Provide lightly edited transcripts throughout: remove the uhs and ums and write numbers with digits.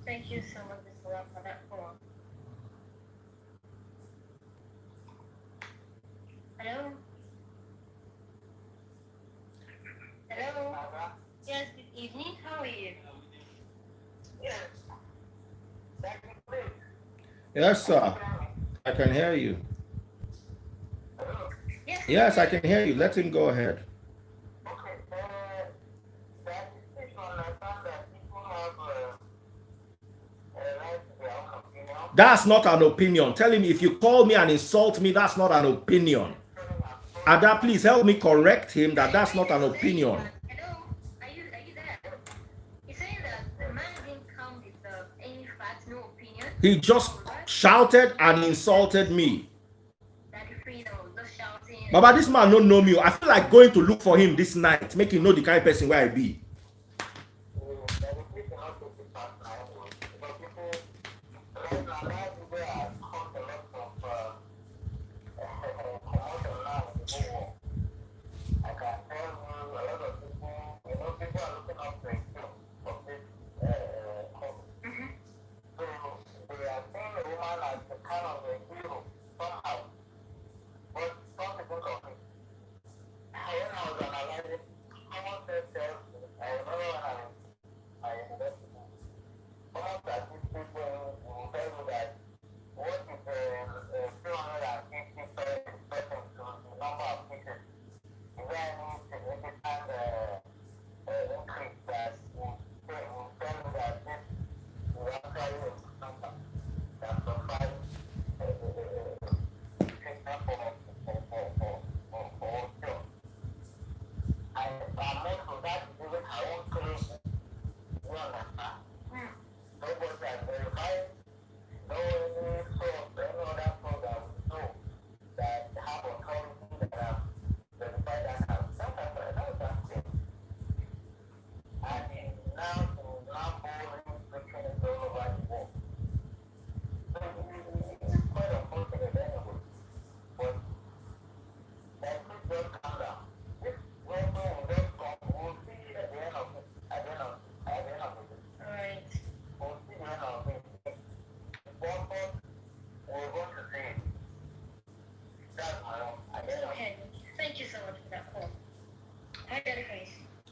Thank you so much, Mr. Love, for that call. Hello? Hello? Yes, good evening. How are you? Yes, sir. I can hear you. Yes, I can hear you. Let him go ahead. That's not an opinion. Tell him if you call me and insult me, that's not an opinion. Ada, please help me correct him that that's not an opinion. Hello? Are you there? He's saying that the man didn't come with any facts, no opinion. He just shouted and insulted me. Baba, this man don't know me. I feel like going to look for him this night, make him know the kind of person where I be.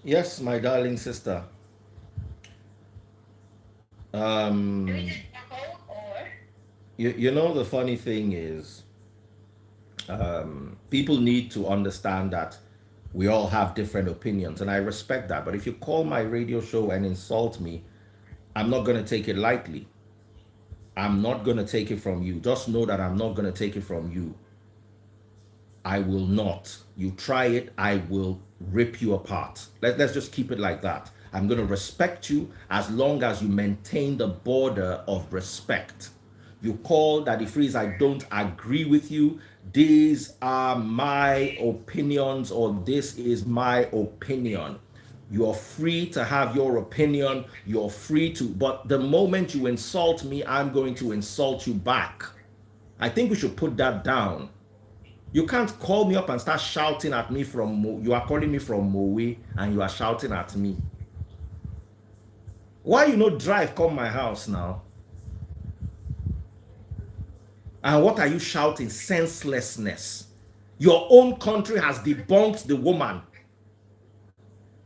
Yes, my darling sister. You know, the funny thing is, people need to understand that we all have different opinions, and I respect that. But if you call my radio show and insult me, I'm not going to take it lightly. I'm not going to take it from you. Just know that I'm not going to take it from you. I will not. You try it, I will rip you apart. Let's just keep it like that. I'm going to respect you as long as you maintain the border of respect. You call Daddy Freeze, I don't agree with you. These are my opinions, or this is my opinion. You're free to have your opinion. You're free to, but the moment you insult me, I'm going to insult you back. I think we should put that down. You can't call me up and start shouting at me from, you are calling me from Mowe and you are shouting at me. Why you no drive come my house now? And what are you shouting? Senselessness. Your own country has debunked the woman.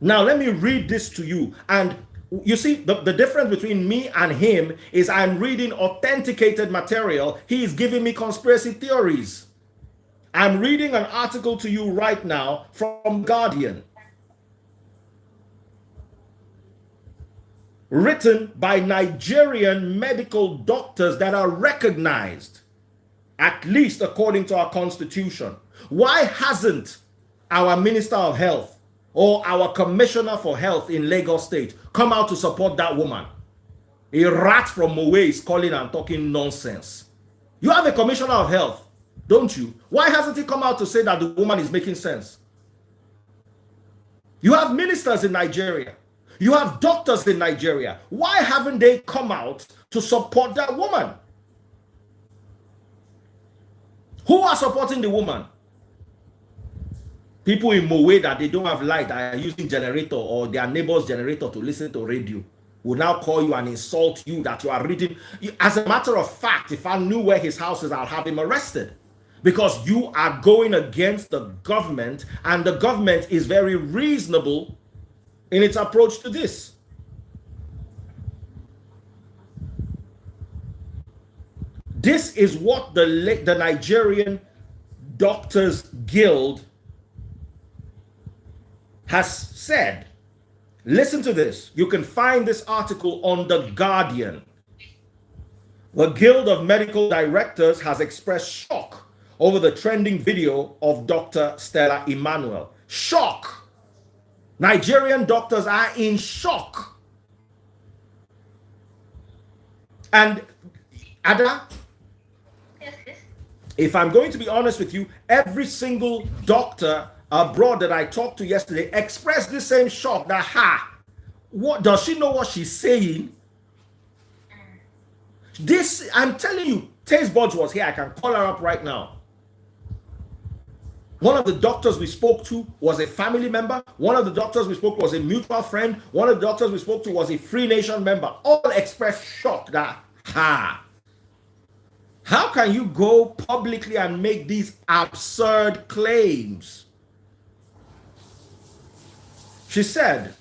Now, let me read this to you. And you see, the difference between me and him is I'm reading authenticated material. He is giving me conspiracy theories. I'm reading an article to you right now from Guardian, written by Nigerian medical doctors that are recognized, at least according to our constitution. Why hasn't our Minister of Health or our Commissioner for Health in Lagos State come out to support that woman? A rat from Mowe is calling and talking nonsense. You have a Commissioner of Health, don't you? Why hasn't he come out to say that the woman is making sense? You have ministers in Nigeria. You have doctors in Nigeria. Why haven't they come out to support that woman? Who are supporting the woman? People in Mowe that they don't have light, are using generator or their neighbor's generator to listen to radio, will now call you and insult you that you are reading. As a matter of fact, if I knew where his house is, I'll have him arrested. Because you are going against the government, and the government is very reasonable in its approach to this. This is what the Nigerian Doctors Guild has said. Listen to this. You can find this article on The Guardian. The Guild of Medical Directors has expressed shock over the trending video of Dr. Stella Emmanuel. Shock. Nigerian doctors are in shock. And Ada, Yes, yes. if I'm going to be honest with you, every single doctor abroad that I talked to yesterday expressed the same shock that, what does she know what she's saying? This, I'm telling you, Taste Buds was here. I can call her up right now. One of the doctors we spoke to was a family member. One of the doctors we spoke to was a mutual friend. One of the doctors we spoke to was a Free Nation member. All expressed shock that, how can you go publicly and make these absurd claims? She said,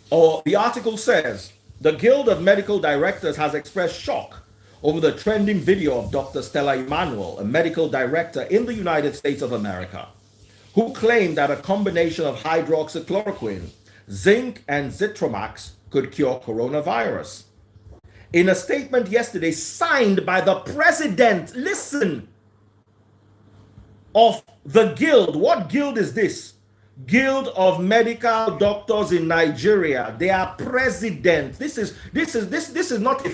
or the article says, the Guild of Medical Directors has expressed shock over the trending video of Dr. Stella Emmanuel, a medical director in the United States of America, who claimed that a combination of hydroxychloroquine, zinc, and Zithromax could cure coronavirus. In a statement yesterday signed by the president, listen, of the guild. What guild is this? Guild of Medical Doctors in Nigeria. They are president. This is not a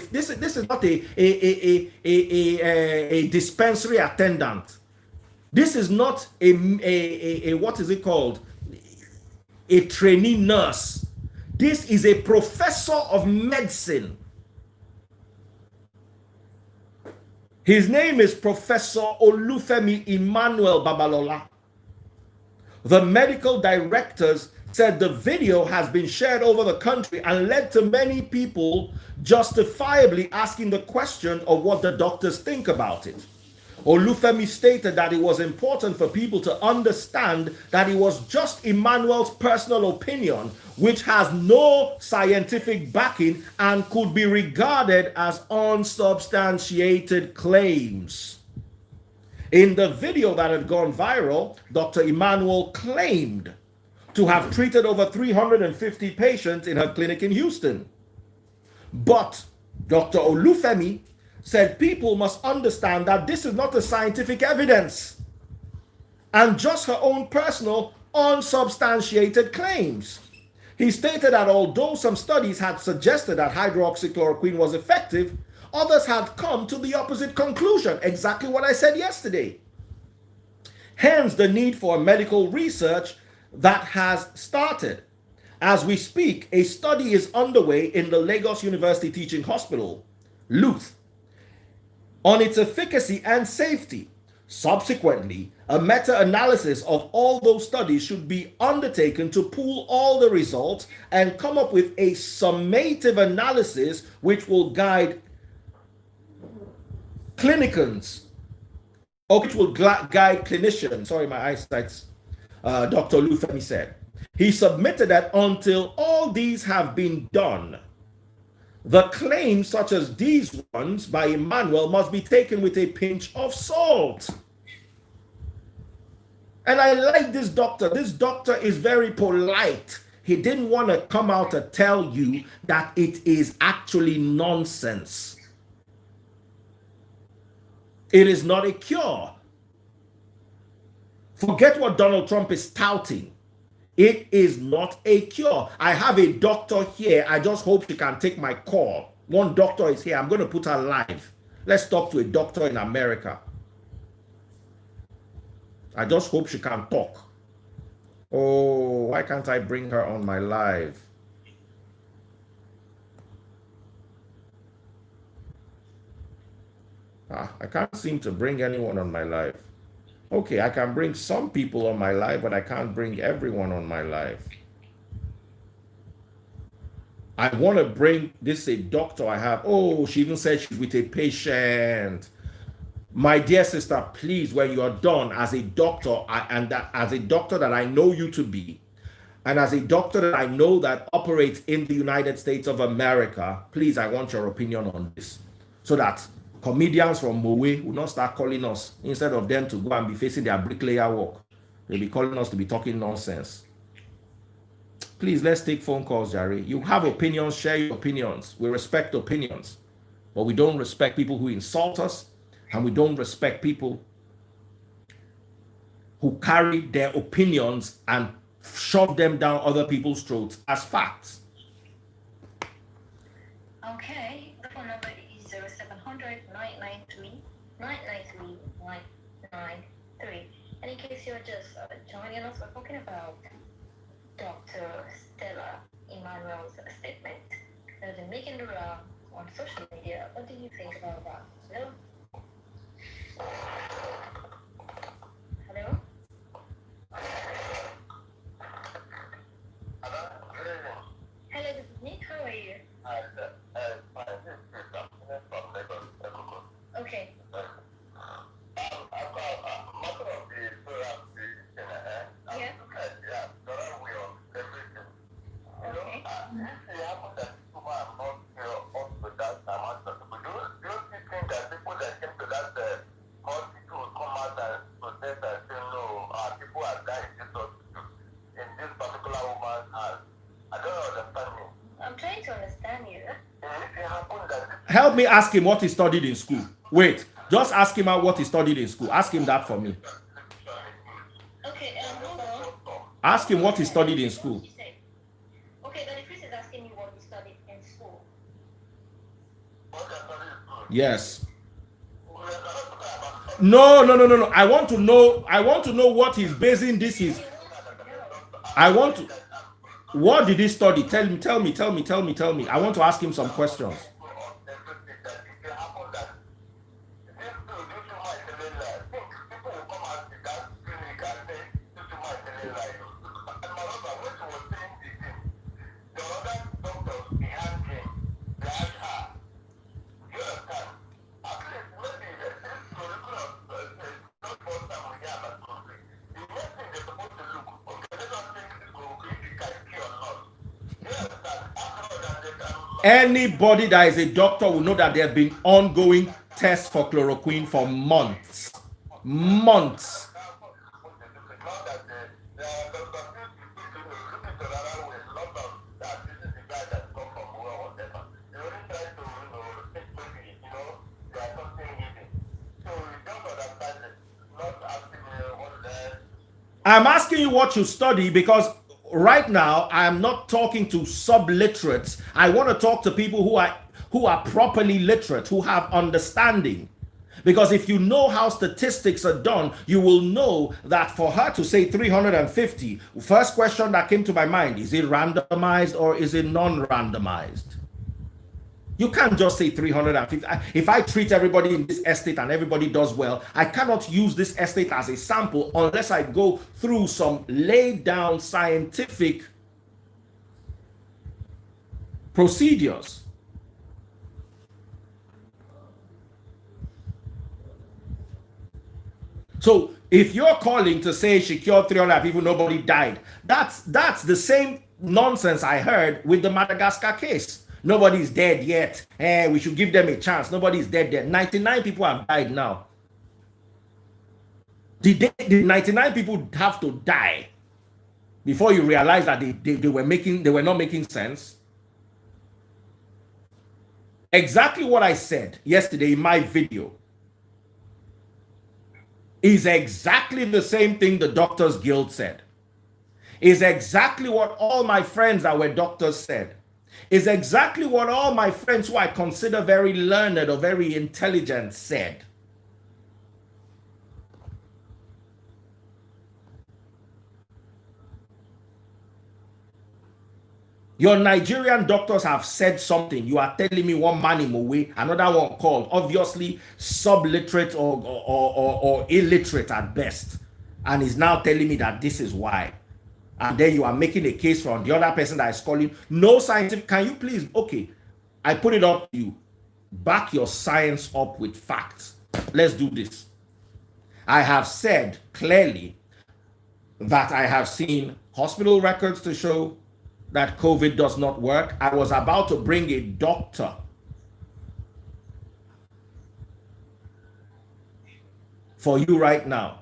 dispensary attendant. This is not a what is it called? A trainee nurse. This is a professor of medicine. His name is Professor Olufemi Emmanuel Babalola. The medical directors said the video has been shared over the country and led to many people justifiably asking the question of what the doctors think about it. Olufemi stated that it was important for people to understand that it was just Emmanuel's personal opinion, which has no scientific backing and could be regarded as unsubstantiated claims. In the video that had gone viral, Dr. Emmanuel claimed to have treated over 350 patients in her clinic in Houston. But Dr. Olufemi said people must understand that this is not a scientific evidence and just her own personal unsubstantiated claims. He stated that although some studies had suggested that hydroxychloroquine was effective, others had come to the opposite conclusion, exactly what I said yesterday. Hence the need for medical research that has started. As we speak, a study is underway in the Lagos University Teaching Hospital, LUTH, on its efficacy and safety. Subsequently, a meta-analysis of all those studies should be undertaken to pool all the results and come up with a summative analysis which will guide clinicians, okay, which will guide clinicians. Sorry, my eyesight's Dr. Lufemi said. He submitted that until all these have been done, the claims such as these ones by Emmanuel must be taken with a pinch of salt. And I like this doctor. This doctor is very polite. He didn't want to come out to tell you that it is actually nonsense. It is not a cure. Forget what Donald Trump is touting. It is not a cure. I have a doctor here. I just hope she can take my call. One doctor is here. I'm going to put her live. Let's talk to a doctor in America. I just hope she can talk. Oh, why can't I bring her on my live? I can't seem to bring anyone on my live. Okay, I can bring some people on my live, but I can't bring everyone on my live. I want to bring this a doctor I have. Oh, she even said she's with a patient. My dear sister, please, when you are done as a doctor, as a doctor that I know you to be, and as a doctor that I know that operates in the United States of America, please, I want your opinion on this, so that comedians from Mowe will not start calling us. Instead of them to go and be facing their bricklayer work, they'll be calling us to be talking nonsense. Please, let's take phone calls, Jerry. You have opinions, share your opinions. We respect opinions, but we don't respect people who insult us, and we don't respect people who carry their opinions and shove them down other people's throats as facts. Okay, the phone number is 0700-993-993. And in case you're just joining us, we're talking about Dr. Stella Emmanuel's statement that has been making the round on social media. What do you think about that? Hello? Hello? Hello, this is Nick. How are you? Okay. Yeah. I'm trying to understand you. Help me ask him what he studied in school. Wait, just ask him what he studied in school. Ask him that for me. Okay, hold on. Ask him what he studied in school. Okay, then Chris is asking me what he studied in school. Yes. No. I want to know what he's basing this is. What did he study? Tell me. I want to ask him some questions. Anybody that is a doctor will know that there have been ongoing tests for chloroquine for months. Months. I'm asking you what you study because right now I am not talking to subliterates. I want to talk to people who are properly literate, who have understanding. Because if you know how statistics are done, you will know that for her to say 350, first question that came to my mind, is it randomized or is it non-randomized? You can't just say 350. If I treat everybody in this estate and everybody does well, I cannot use this estate as a sample unless I go through some laid down scientific procedures. So if you're calling to say she cured 300 people, nobody died, that's the same nonsense I heard with the Madagascar case. Nobody's dead yet. We should give them a chance. Nobody's dead yet. 99 people have died now. Did 99 people have to die before you realize that they were not making sense? Exactly what I said yesterday in my video is exactly the same thing the Doctors Guild said. Is exactly what all my friends that were doctors said. Is exactly what all my friends who I consider very learned or very intelligent said. Your Nigerian doctors have said something. You are telling me one man in away, another one called, obviously subliterate or illiterate at best, and is now telling me that this is why. And then you are making a case from the other person that is calling. No scientific. Can you please? Okay, I put it up to you. Back your science up with facts. Let's do this. I have said clearly that I have seen hospital records to show that COVID does not work. I was about to bring a doctor for you right now.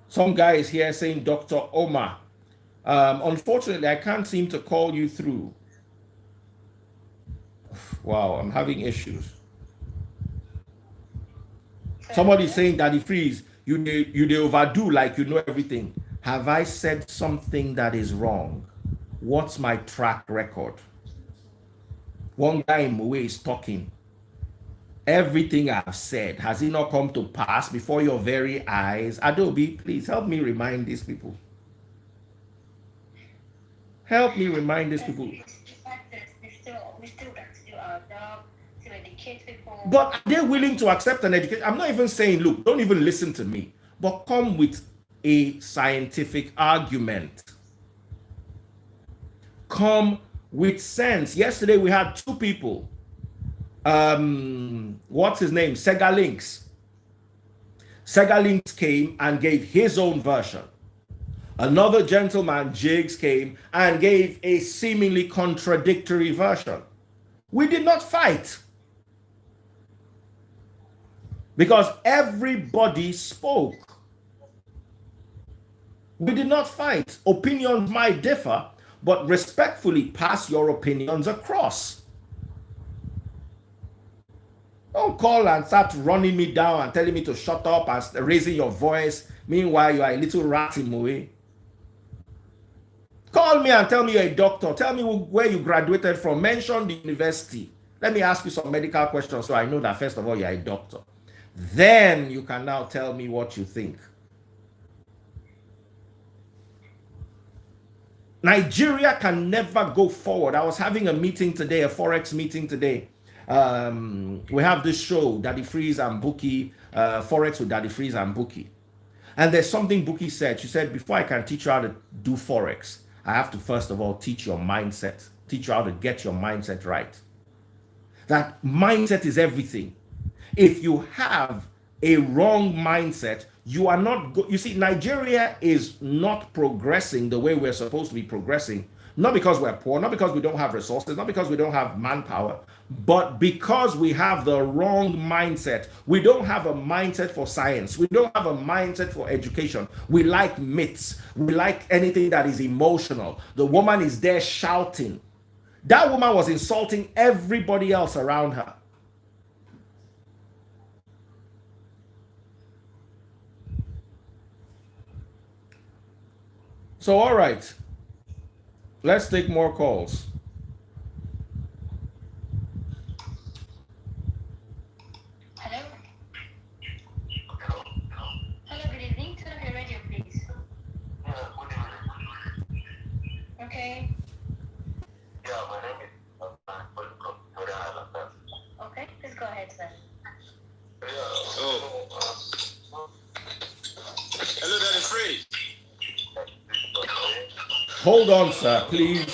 Some guy is here saying, Dr. Omar, unfortunately, I can't seem to call you through. Wow, I'm having issues. Somebody's saying, Daddy Freeze, you overdo like you know everything. Have I said something that is wrong? What's my track record? One guy in Moe is talking. Everything I've said, has it not come to pass before your very eyes? Adobe, please help me remind these people. Help me remind these people. But are they willing to accept an education? I'm not even saying, look, don't even listen to me, but come with a scientific argument. Come with sense. Yesterday we had two people. What's his name? Segalinks. Segalinks came and gave his own version. Another gentleman, Jigs, came and gave a seemingly contradictory version. We did not fight because everybody spoke. We did not fight. Opinions might differ, but respectfully pass your opinions across. Don't call and start running me down and telling me to shut up and raising your voice. Meanwhile, you are a little rat in Moe. Call me and tell me you're a doctor. Tell me where you graduated from. Mention the university. Let me ask you some medical questions so I know that first of all, you're a doctor. Then you can now tell me what you think. Nigeria can never go forward. I was having a meeting today, a Forex meeting today. We have this show, Daddy Freeze and Buki, Forex with Daddy Freeze and Buki. And there's something Buki said. She said, before I can teach you how to do Forex, I have to first of all teach your mindset, teach you how to get your mindset right. That mindset is everything. If you have a wrong mindset, you are not, you see, Nigeria is not progressing the way we're supposed to be progressing. Not because we're poor, not because we don't have resources, not because we don't have manpower, but because we have the wrong mindset. We don't have a mindset for science. We don't have a mindset for education. We like myths. We like anything that is emotional. The woman is there shouting. That woman was insulting everybody else around her. So, all right. Let's take more calls. Hello? Hello, good evening. Turn off your radio, please. Okay. Yeah, my name is Okay, please go ahead, sir. Hello, Daddy Free. Hold on, sir, please.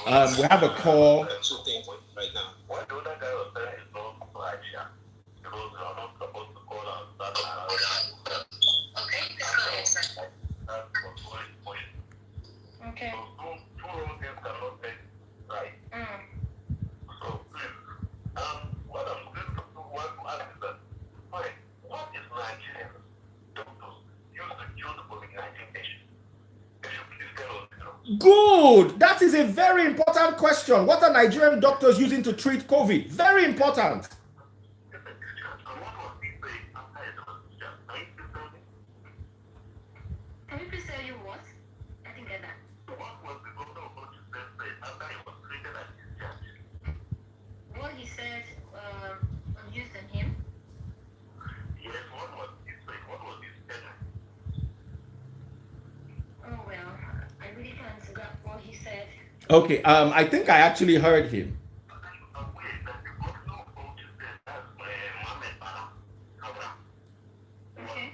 We have a call. Good. That is a very important question. What are Nigerian doctors using to treat COVID? Very important. Can you please tell you what? I didn't get that. What he said used on him? Oh well, I really can't grab what he said. Okay, I think I actually heard him. Okay.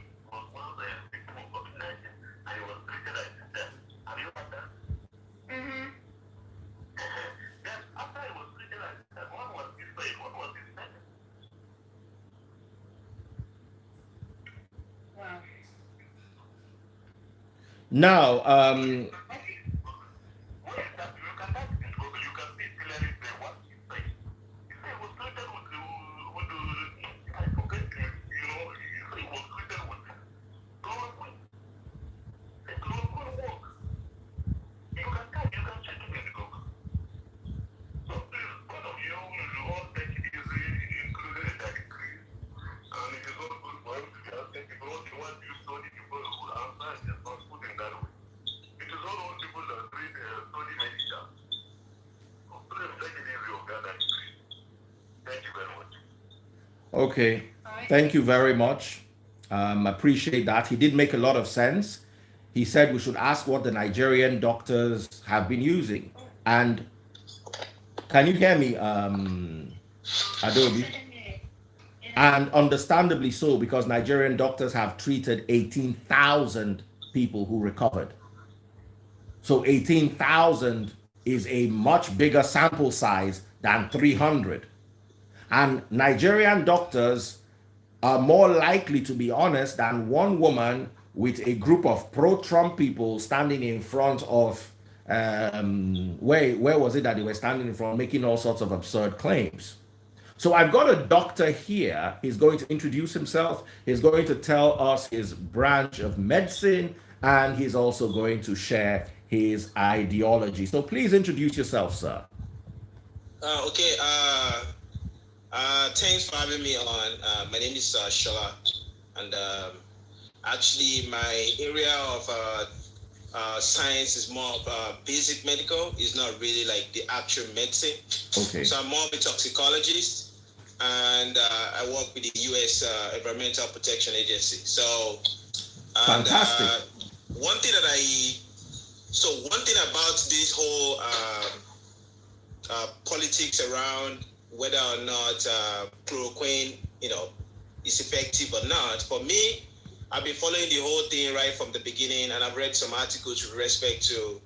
Mm-hmm. Wow. Now, okay, All right. thank you very much. Appreciate that. He did make a lot of sense. He said we should ask what the Nigerian doctors have been using. And can you hear me, Adobe? And understandably so, because Nigerian doctors have treated 18,000 people who recovered. So 18,000 is a much bigger sample size than 300. And Nigerian doctors are more likely to be honest than one woman with a group of pro-Trump people standing in front of where was it that they were standing in front making all sorts of absurd claims. So I've got a doctor here. He's going to introduce himself. He's going to tell us his branch of medicine, and he's also going to share his ideology. So please introduce yourself, sir. Okay. Thanks for having me on. My name is Shola, and actually, my area of science is more of basic medical. It's not really like the actual medicine. Okay. So I'm more of a toxicologist, and I work with the U.S. Environmental Protection Agency. So, and, Fantastic. one thing about this whole politics around whether or not chloroquine, is effective or not. For me, I've been following the whole thing right from the beginning, and I've read some articles with respect to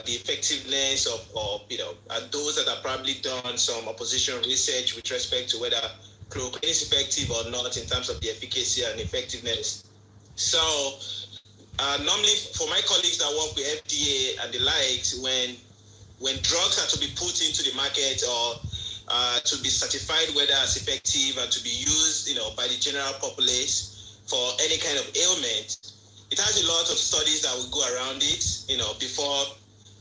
the effectiveness of those that have probably done some opposition research with respect to whether chloroquine is effective or not in terms of the efficacy and effectiveness. So normally for my colleagues that work with FDA and the likes, when drugs are to be put into the market or to be certified whether it's effective and to be used, by the general populace for any kind of ailment, it has a lot of studies that will go around it,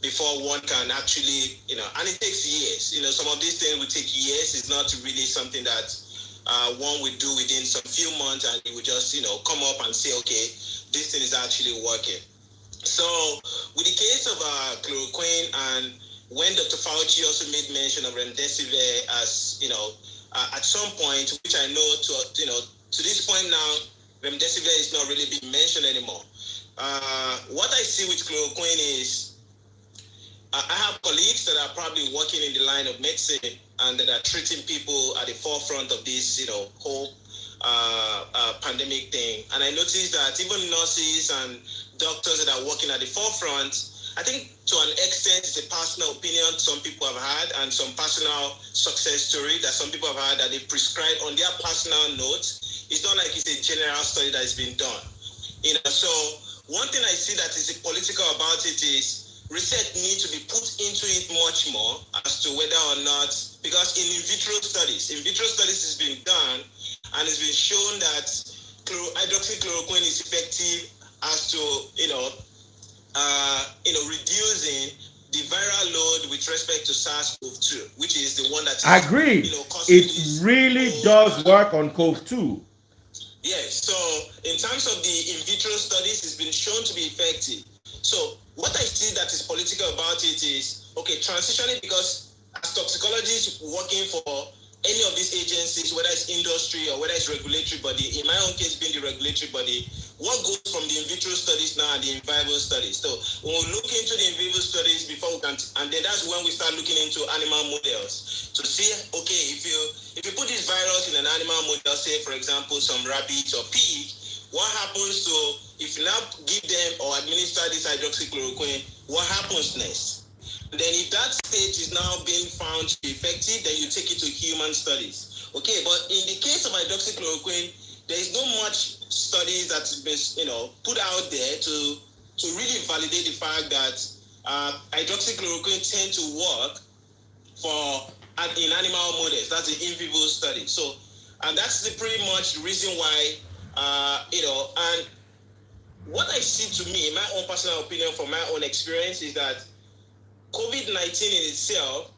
before one can actually, and it takes years. Some of these things will take years. It's not really something that one will do within some few months, and it will just, come up and say, okay, this thing is actually working. So with the case of chloroquine, and when Dr. Fauci also made mention of remdesivir as, at some point, which I know to this point now, remdesivir is not really being mentioned anymore. What I see with chloroquine is I have colleagues that are probably working in the line of medicine and that are treating people at the forefront of this, whole pandemic thing. And I noticed that even nurses and doctors that are working at the forefront, I think to an extent it's a personal opinion some people have had and some personal success story that some people have had that they prescribe on their personal notes. It's not like it's a general study that has been done. So one thing I see that is political about it is research needs to be put into it much more as to whether or not, because in vitro studies has been done and it's been shown that hydroxychloroquine is effective as to, reducing the viral load with respect to SARS-CoV-2, which is the one that is, Agreed. causing It this really whole, does work on CoV-2. yes. So in terms of the in vitro studies, it's been shown to be effective. So what I see that is political about it is, okay, transitioning, because as toxicologists working for any of these agencies, whether it's industry or whether it's regulatory body, in my own case being the regulatory body, what goes from the in vitro studies now and the in vivo studies. So when we look into the in vivo studies before we can, and then that's when we start looking into animal models to see, okay, if you put this virus in an animal model, say for example some rabbit or pig, what happens to, if you now give them or administer this hydroxychloroquine, what happens next? And then if that stage is now being found to be effective, then you take it to human studies. Okay, but in the case of hydroxychloroquine, there is no much studies that's been, put out there to really validate the fact that hydroxychloroquine tend to work in animal models. That's the in vivo study. So, and that's the pretty much reason why, and what I see, to me, in my own personal opinion, from my own experience, is that COVID-19 in itself,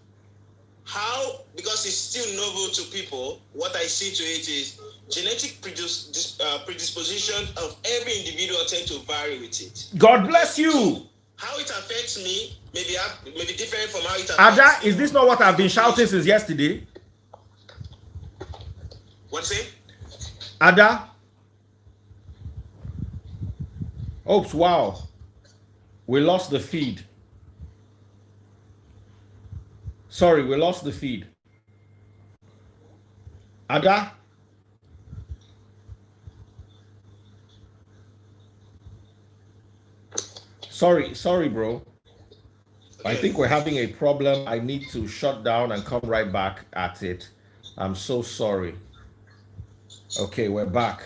because it's still novel to people, what I see to it is genetic predisposition of every individual tend to vary with it. God bless you. So how it affects me may be different from how it affects Ada, is this not what I've been shouting since yesterday? What's it? Ada? Oops, wow. We lost the feed. Sorry, we lost the feed. Ada? Sorry, bro. I think we're having a problem. I need to shut down and come right back at it. I'm so sorry. Okay, we're back.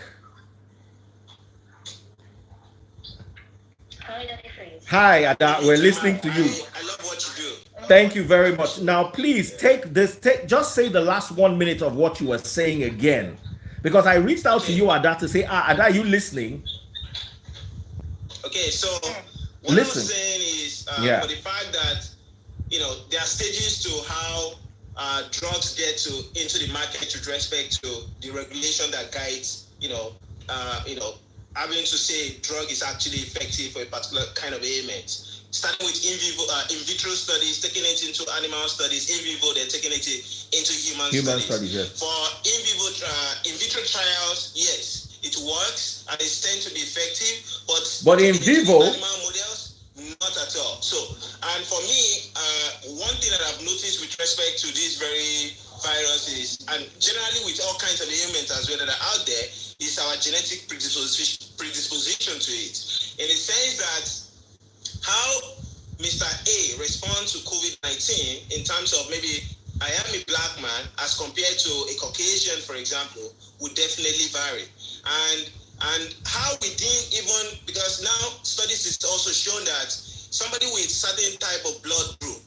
Hi, Ada. We're listening to you. I love what you do. Thank you very much. Now, please just say the last 1 minute of what you were saying again. Because I reached out to you, Ada, to say, Ada, are you listening? Okay, so what I was saying is, for the fact that, there are stages to how drugs get into the market with respect to the regulation that guides, having to say drug is actually effective for a particular kind of ailment. Starting with in vitro studies, taking it into animal studies, in vivo, then taking it into human studies. Yes. For in vitro trials, yes, it works and it tends to be effective, but in vivo, animal models, not at all. So, and for me, one thing that I've noticed with respect to this very virus is, and generally with all kinds of ailments as well that are out there, is our genetic predisposition to it. In the sense that how Mr. A responds to COVID-19 in terms of maybe I am a black man as compared to a Caucasian, for example, would definitely vary. And how we didn't even, because now studies is also shown that somebody with certain type of blood group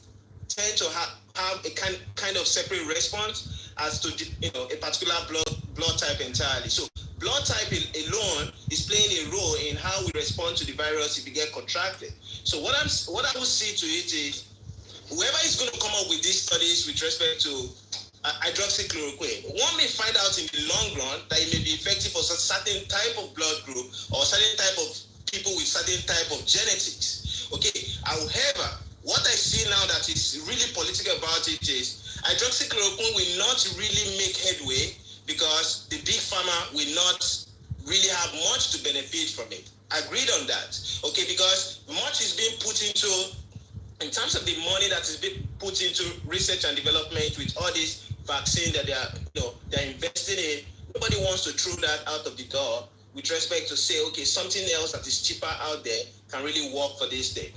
tend to have a kind of separate response as to a particular blood type entirely. So blood type alone is playing a role in how we respond to the virus if we get contracted. So what I would see to it is, whoever is going to come up with these studies with respect to hydroxychloroquine, one may find out in the long run that it may be effective for a certain type of blood group or certain type of people with certain type of genetics. Okay. However, what I see now that is really political about it is hydroxychloroquine will not really make headway because the big pharma will not really have much to benefit from it. Agreed on that. Okay, because much is being put into, in terms of the money that is being put into research and development with all these vaccines that they're investing in, nobody wants to throw that out of the door with respect to say, okay, something else that is cheaper out there can really work for this thing.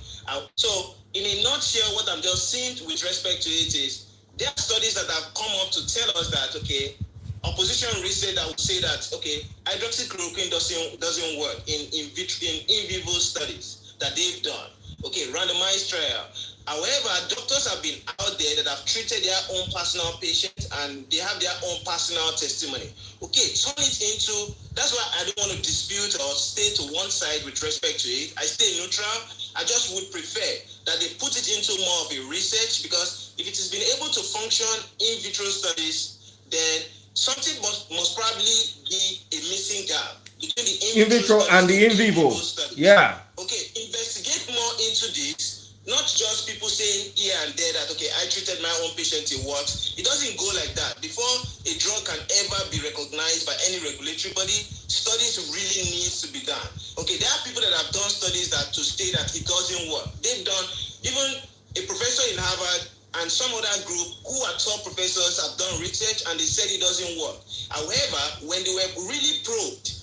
So in a nutshell, what I'm just seeing with respect to it is, there are studies that have come up to tell us that, okay, opposition research that would say that, okay, hydroxychloroquine doesn't work in vivo studies that they've done. Okay, randomized trial. However, doctors have been out there that have treated their own personal patients and they have their own personal testimony. Okay, turn it into, that's why I don't want to dispute or stay to one side with respect to it. I stay neutral. I just would prefer that they put it into more of a research, because if it has been able to function in vitro studies, then something must probably be a missing gap between the In vitro and the in vivo. studies. Yeah. Okay, investigate more into this. Not just people saying here and there that, okay, I treated my own patient, it works. It doesn't go like that. Before a drug can ever be recognized by any regulatory body, studies really needs to be done. Okay, there are people that have done studies that to say that it doesn't work. They've done, even a professor in Harvard and some other group who are top professors have done research and they said it doesn't work. However, when they were really probed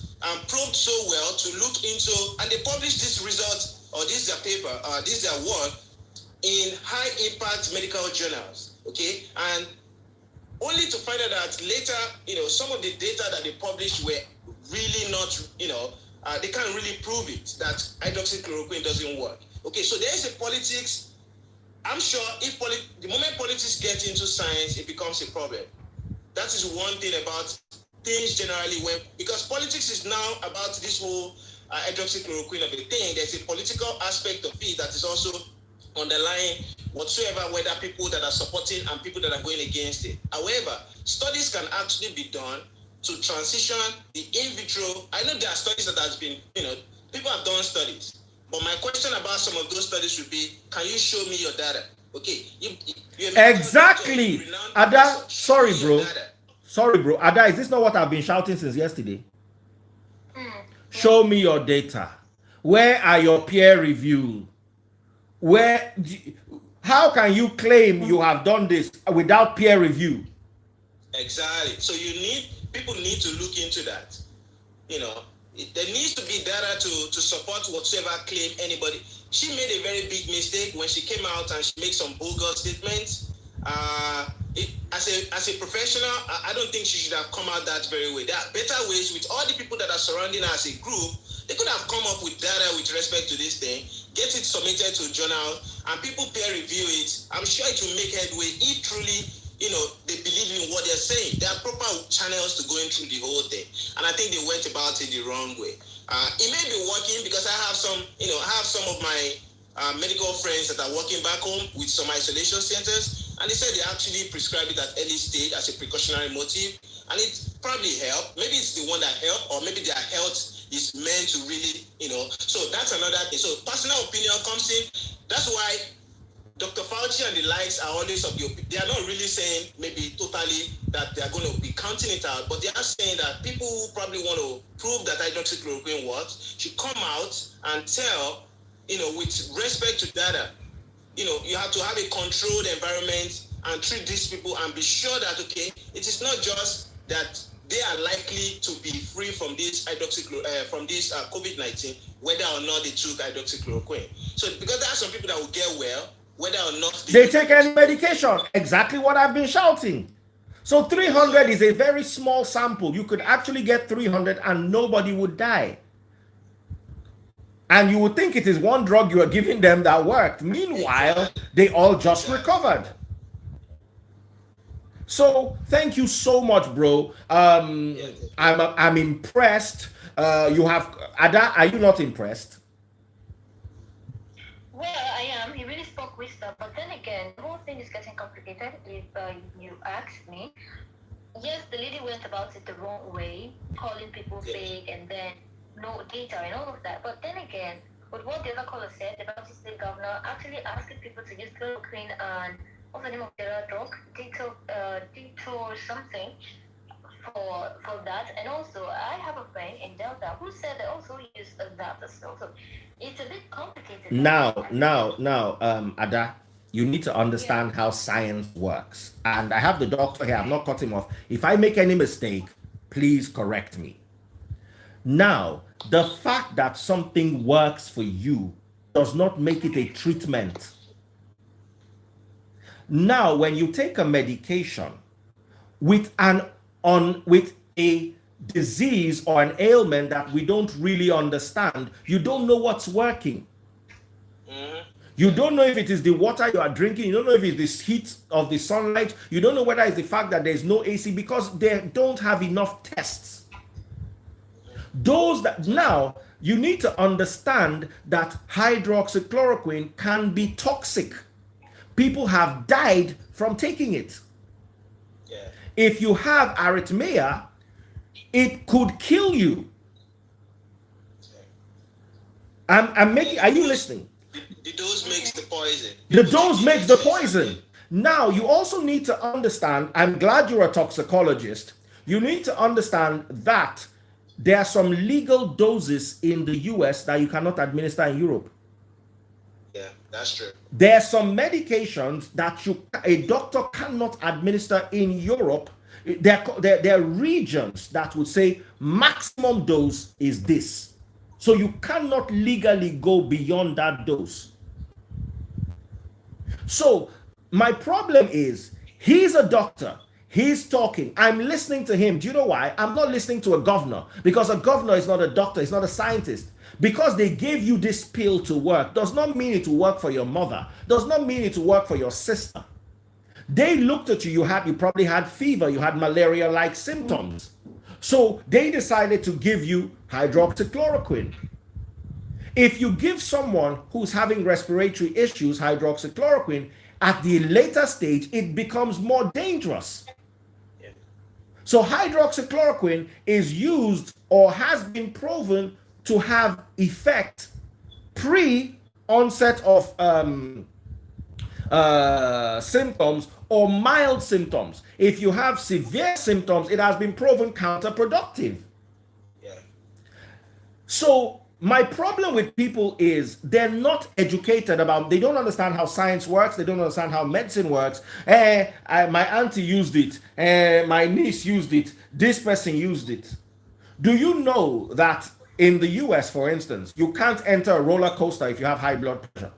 so well to look into, and they published this result, or this is their paper, this is their work in high impact medical journals, okay? And only to find out that later, some of the data that they published were really not, they can't really prove it, that hydroxychloroquine doesn't work. Okay, so there is a politics. I'm sure if the moment politics get into science, it becomes a problem. That is one thing about things generally, because politics is now about this whole hydroxychloroquine of a thing. There's a political aspect of it that is also underlying whatsoever, whether people that are supporting and people that are going against it. However, studies can actually be done to transition the in vitro. I know there are studies that has been, people have done studies. But my question about some of those studies would be, can you show me your data? Okay. Exactly. Ada, sorry, bro. Sorry, bro. Ada, is this not what I've been shouting since yesterday? Show me your data. Where are your peer review? How can you claim you have done this without peer review? Exactly. So people need to look into that. There needs to be data to support whatsoever claim anybody. She made a very big mistake when she came out and she made some bogus statements. As a professional, I don't think she should have come out that very way. There are better ways. With all the people that are surrounding her as a group, they could have come up with data with respect to this thing, get it submitted to a journal, and people peer review it. I'm sure it will make headway if truly, they believe in what they're saying. There are proper channels to going through the whole thing, and I think they went about it the wrong way. It may be working because I have some of my medical friends that are working back home with some isolation centers, and they said they actually prescribe it at early stage as a precautionary motive, and it probably helped. Maybe it's the one that helped, or maybe their health is meant to really, so that's another thing. So personal opinion comes in. That's why Dr. Fauci and the likes are always of the opinion. They are not really saying maybe totally that they are going to be counting it out, but they are saying that people who probably want to prove that hydroxychloroquine works should come out and tell, with respect to data, you have to have a controlled environment and treat these people and be sure that, okay, it is not just that they are likely to be free from this COVID-19, whether or not they took hydroxychloroquine. So because there are some people that will get well, whether or not they take any medication. Exactly what I've been shouting. So 300 is a very small sample. You could actually get 300 and nobody would die. And you would think it is one drug you are giving them that worked. Meanwhile, they all just recovered. So thank you so much, bro. I'm impressed. You have Ada. Are you not impressed? Well, I am. He really spoke wisdom, but then again, the whole thing is getting complicated. If you ask me, yes, the lady went about it the wrong way, calling people fake, and then no data and all of that. But then again, with what the other caller said, the Baptist state governor actually asking people to use chloroquine and what's the name of the other drug? Dito something for that. And also, I have a friend in Delta who said they also use that as well. So it's a bit complicated. Now, Ada, you need to understand how science works. And I have the doctor here. I'm not cutting him off. If I make any mistake, please correct me. Now, the fact that something works for you does not make it a treatment. Now, when you take a medication with a disease or an ailment that we don't really understand, you don't know what's working. You don't know if it is the water you are drinking. You don't know if it's the heat of the sunlight. You don't know whether it's the fact that there's no AC because they don't have enough tests. Those that now you need to understand that hydroxychloroquine can be toxic. People have died from taking it. Yeah. If you have arrhythmia, it could kill you. I'm making. Are you listening? The dose makes the poison. The dose makes the poison. Now, you also need to understand, I'm glad you're a toxicologist. You need to understand that there are some legal doses in the US that you cannot administer in Europe. Yeah, that's true. There are some medications that a doctor cannot administer in Europe. There are regions that would say maximum dose is this. So you cannot legally go beyond that dose. So my problem is, he's a doctor. He's talking. I'm listening to him. Do you know why? I'm not listening to a governor, because a governor is not a doctor. He's not a scientist. Because they gave you this pill to work does not mean it will work for your mother. Does not mean it will work for your sister. They looked at you. You probably had fever. You had malaria-like symptoms. So they decided to give you hydroxychloroquine. If you give someone who's having respiratory issues hydroxychloroquine, at the later stage, it becomes more dangerous. Yeah. So hydroxychloroquine is used or has been proven to have effect pre-onset of symptoms or mild symptoms. If you have severe symptoms, it has been proven counterproductive. Yeah. So my problem with people is they're not educated about, they don't understand how science works, they don't understand how medicine works. My auntie used it, my niece used it, this person used it. Do you know that in the US, for instance, you can't enter a roller coaster if you have high blood pressure?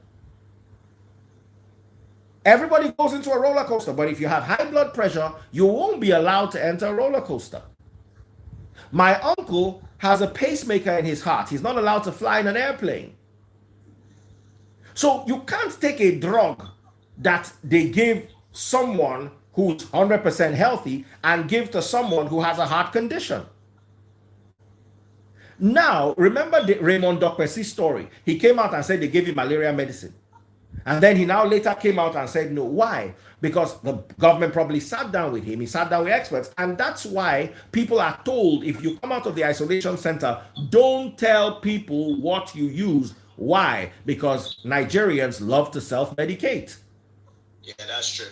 Everybody goes into a roller coaster, but if you have high blood pressure, you won't be allowed to enter a roller coaster. My uncle has a pacemaker in his heart. He's not allowed to fly in an airplane. So you can't take a drug that they give someone who's 100% healthy and give to someone who has a heart condition. Now, remember the Raymond Dokpesi's story. He came out and said they gave him malaria medicine. And then he now later came out and said no. Why? Because the government probably sat down with him. He sat down with experts. And that's why people are told, if you come out of the isolation center, don't tell people what you use. Why? Because Nigerians love to self-medicate. Yeah, that's true.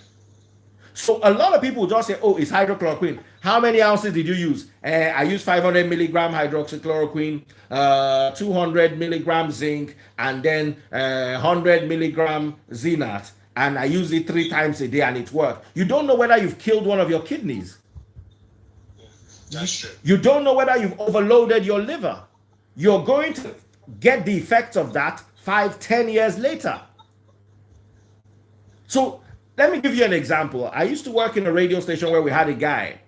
So a lot of people just say, oh, it's hydrochloroquine. How many ounces did you use? I used 500 milligram hydroxychloroquine, 200 milligram zinc, and then 100 milligram Zinat. And I use it 3 times a day and it worked. You don't know whether you've killed one of your kidneys. That's true. You don't know whether you've overloaded your liver. You're going to get the effects of that 5-10 years later. So let me give you an example. I used to work in a radio station where we had a guy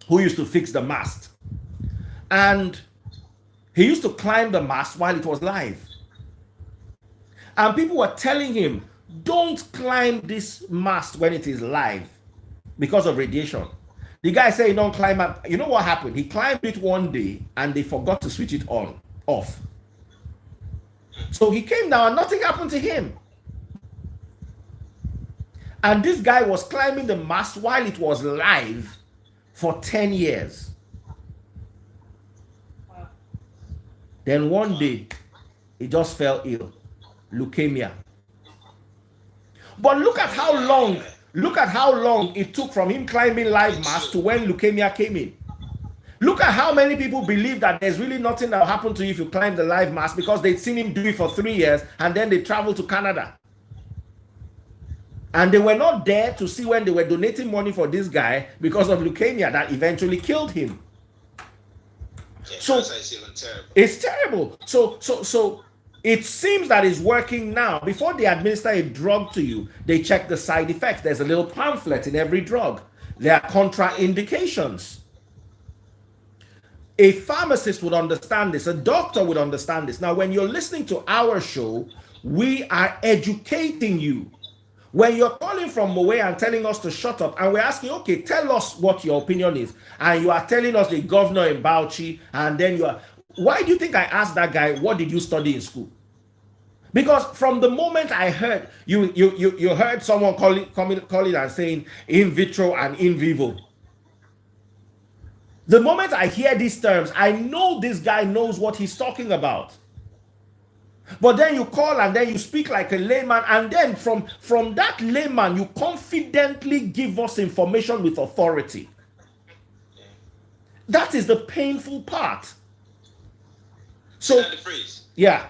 who used to fix the mast. And he used to climb the mast while it was live. And people were telling him, don't climb this mast when it is live because of radiation. The guy said, don't climb up. You know what happened? He climbed it one day and they forgot to switch it off. So he came down and nothing happened to him. And this guy was climbing the mast while it was live for 10 years. Wow. Then one day, he just fell ill. Leukemia. But look at how long it took from him climbing live mast to when leukemia came in. Look at how many people believe that there's really nothing that will happen to you if you climb the live mast because they'd seen him do it for 3 years and then they traveled to Canada. And they were not there to see when they were donating money for this guy because of leukemia that eventually killed him. Yeah, So terrible. it's terrible. So it seems that it's working now. Before they administer a drug to you, they check the side effects. There's a little pamphlet in every drug. There are contraindications. A pharmacist would understand this. A doctor would understand this. Now, when you're listening to our show, we are educating you. When you're calling from Moe and telling us to shut up, and we're asking, okay, tell us what your opinion is, and you are telling us the governor in Bauchi, and then you are, why do you think I asked that guy, what did you study in school? Because from the moment I heard you heard someone call it and saying in vitro and in vivo. The moment I hear these terms, I know this guy knows what he's talking about. But then you call and then you speak like a layman, and then from that layman, you confidently give us information with authority. That is the painful part. So, the phrase. Yeah.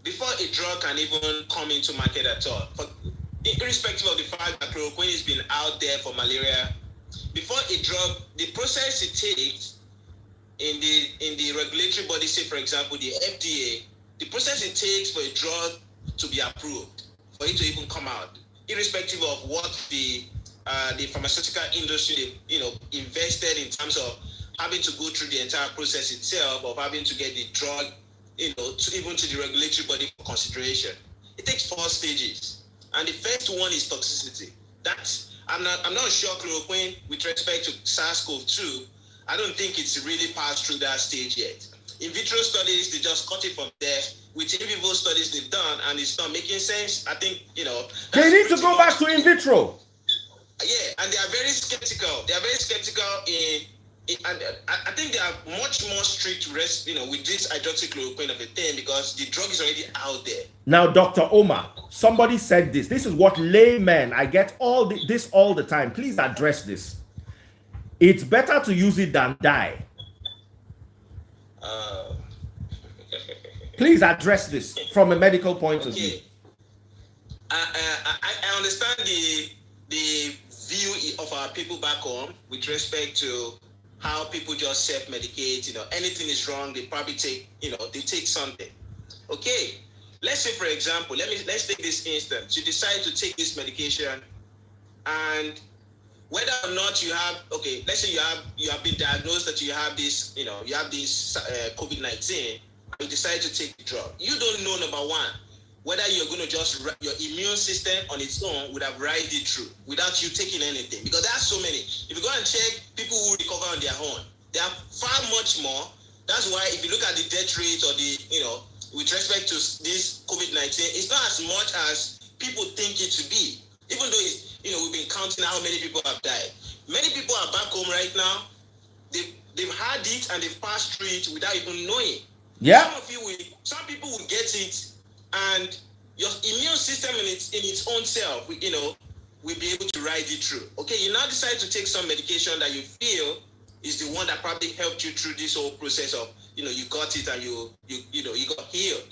Before a drug can even come into market at all, irrespective of the fact that chloroquine has been out there for malaria, before a drug, the process it takes in the regulatory body, say for example the FDA, the process it takes for a drug to be approved, for it to even come out, irrespective of what the pharmaceutical industry invested in terms of having to go through the entire process itself, of having to get the drug to the regulatory body for consideration. It takes 4 stages, and the first one is toxicity. I'm not sure chloroquine with respect to SARS-CoV-2. I don't think it's really passed through that stage yet. In vitro studies, they just cut it from there. With in vivo studies they've done, and it's not making sense. I think they need to go back to in vitro. Yeah, and they are very skeptical. They are very skeptical and I think they are much more strict with this hydroxychloroquine of a thing, because the drug is already out there. Now, Dr. Omar, somebody said this. This is what laymen, I get this all the time. Please address this. It's better to use it than die. Please address this from a medical point of view. I understand the view of our people back home with respect to how people just self-medicate. Anything is wrong, they probably take, they take something. Okay, let's say for example, let's take this instance. You decide to take this medication, and whether or not you have, let's say you have been diagnosed that you have this, you have this COVID-19, and you decide to take the drug. You don't know, number one, whether you're going to just, your immune system on its own would have ride it through without you taking anything. Because there are so many. If you go and check people who recover on their own, there are far much more. That's why if you look at the death rate or the, with respect to this COVID-19, it's not as much as people think it to be. Even though it's, we've been counting how many people have died. Many people are back home right now. They've had it and they've passed through it without even knowing. Yeah. Some people will get it, and your immune system in its own self, will be able to ride it through. Okay, you now decide to take some medication that you feel is the one that probably helped you through this whole process of, you got it and you got healed.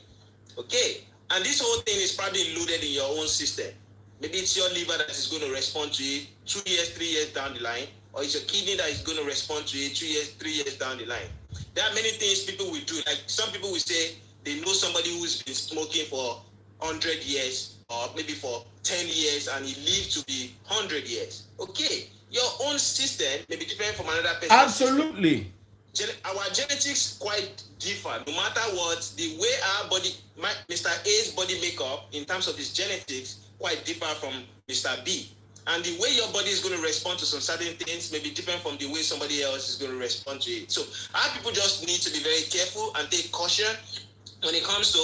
Okay, and this whole thing is probably loaded in your own system. Maybe it's your liver that is going to respond to it 2 years, 3 years down the line, or it's your kidney that is going to respond to it 2 years, 3 years down the line. There are many things people will do. Like some people will say they know somebody who's been smoking for 100 years or maybe for 10 years and he lived to be 100 years. Okay, your own system may be different from another person. Absolutely. Our genetics quite differ. No matter what, the way our body, Mr. A's body makeup in terms of his genetics quite differ from Mr. B. And the way your body is going to respond to some certain things may be different from the way somebody else is going to respond to it. So our people just need to be very careful and take caution when it comes to,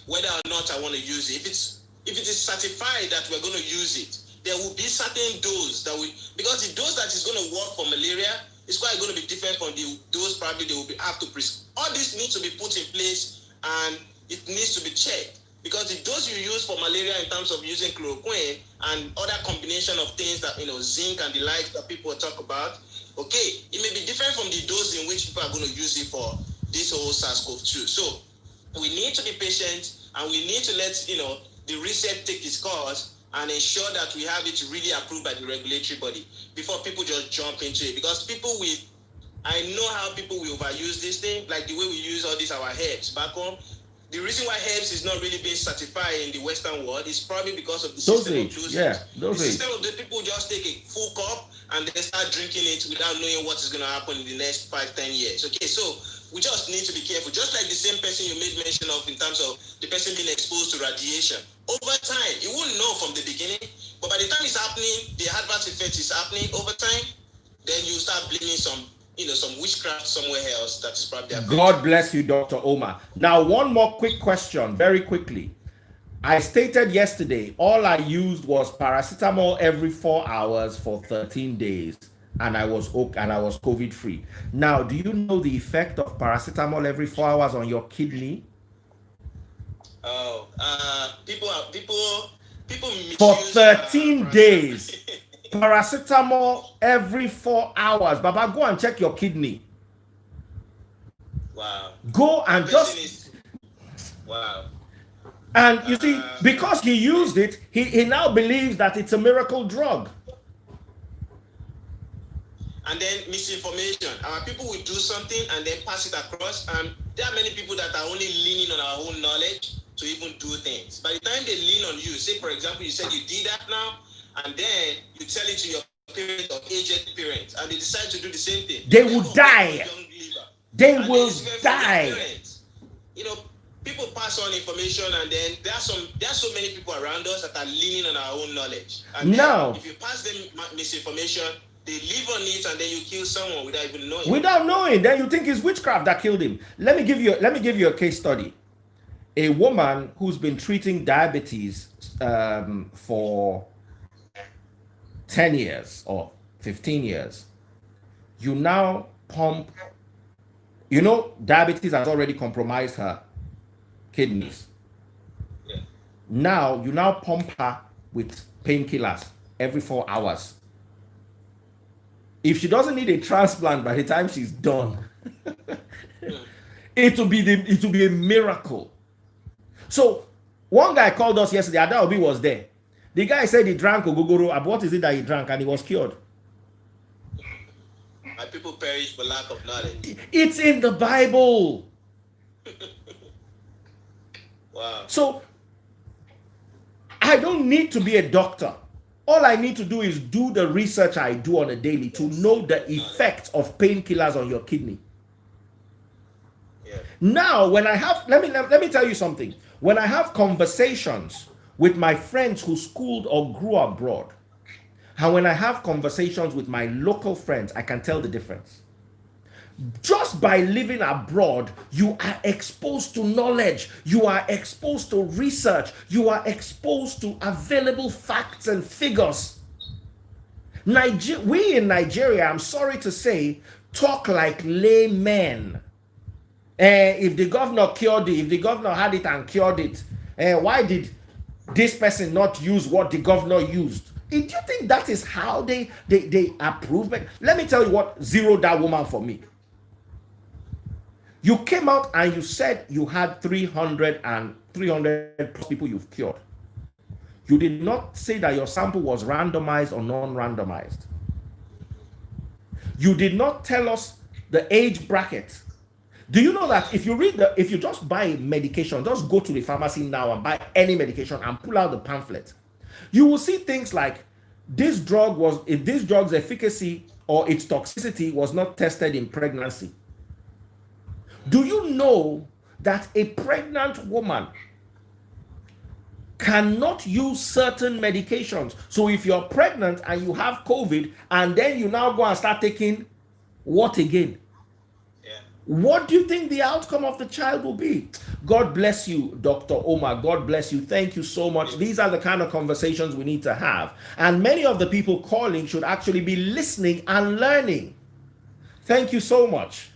whether or not I want to use it. If it is certified that we're going to use it, there will be certain dose that because the dose that is going to work for malaria is quite going to be different from the dose probably they will have to prescribe. All this needs to be put in place and it needs to be checked. Because the dose you use for malaria in terms of using chloroquine and other combination of things that, zinc and the like that people talk about, it may be different from the dose in which people are going to use it for this whole SARS-CoV-2. So we need to be patient and we need to let, the research take its course and ensure that we have it really approved by the regulatory body before people just jump into it. Because I know how people will overuse this thing, like the way we use all these our herbs back home. the reason why herbs is not really being certified in the Western world is probably because of the system of dosage. Yeah, the system of the people just take a full cup and they start drinking it without knowing what is going to happen in the next 5-10 years. Okay, so we just need to be careful. Just like the same person you made mention of in terms of the person being exposed to radiation. Over time, you won't know from the beginning, but by the time it's happening, the adverse effect is happening over time, then you start blaming some witchcraft somewhere else that is probably happening. God bless you, Dr. Omar. Now, one more quick question, very quickly. I stated yesterday, all I used was paracetamol every 4 hours for 13 days, and I was COVID free. Now, do you know the effect of paracetamol every 4 hours on your kidney? Oh, people for 13 days. Paracetamol every 4 hours. Baba, go and check your kidney. Wow. Go and wow. And you see, because he used it, he now believes that it's a miracle drug. And then misinformation. Our people will do something and then pass it across. And there are many people that are only leaning on our own knowledge to even do things. By the time they lean on you, say for example, you said you did that now, and then you tell it to your parents or aged parents, and they decide to do the same thing. They will die. They will die. You know, people pass on information, and then there are so many people around us that are leaning on our own knowledge. And now, if you pass them misinformation, they live on it, and then you kill someone without even knowing. Without knowing, then you think it's witchcraft that killed him. Let me give you a case study. A woman who's been treating diabetes for 10 years or 15 years. You now pump. You know, diabetes has already compromised her kidneys. Yeah. Now, you now pump her with painkillers every 4 hours. If she doesn't need a transplant by the time she's done, it will be a miracle. So, one guy called us yesterday. Adaobi was there. The guy said he drank ogogoro. What is it that he drank? And he was cured. My people perish for lack of knowledge. It's in the Bible. Wow. So, I don't need to be a doctor. All I need to do is do the research I do on a daily to know the effects of painkillers on your kidney. Yeah. Now, when I have, let me tell you something. When I have conversations with my friends who schooled or grew abroad, and when I have conversations with my local friends, I can tell the difference. Just by living abroad, you are exposed to knowledge, you are exposed to research, you are exposed to available facts and figures. We in Nigeria, I'm sorry to say, talk like laymen. If the governor cured it, if the governor had it and cured it, why did this person not use what the governor used? Do you think that is how they approve it? Let me tell you what zeroed that woman for me. You came out and you said you had 300 plus people you've cured. You did not say that your sample was randomized or non-randomized. You did not tell us the age bracket. Do you know that if you just buy medication, just go to the pharmacy now and buy any medication and pull out the pamphlet, you will see things like if this drug's efficacy or its toxicity was not tested in pregnancy. Do you know that a pregnant woman cannot use certain medications? So if you're pregnant and you have COVID and then you now go and start taking what again? Yeah. What do you think the outcome of the child will be? God bless you, Dr. Omar. God bless you. Thank you so much. These are the kind of conversations we need to have. And many of the people calling should actually be listening and learning. Thank you so much.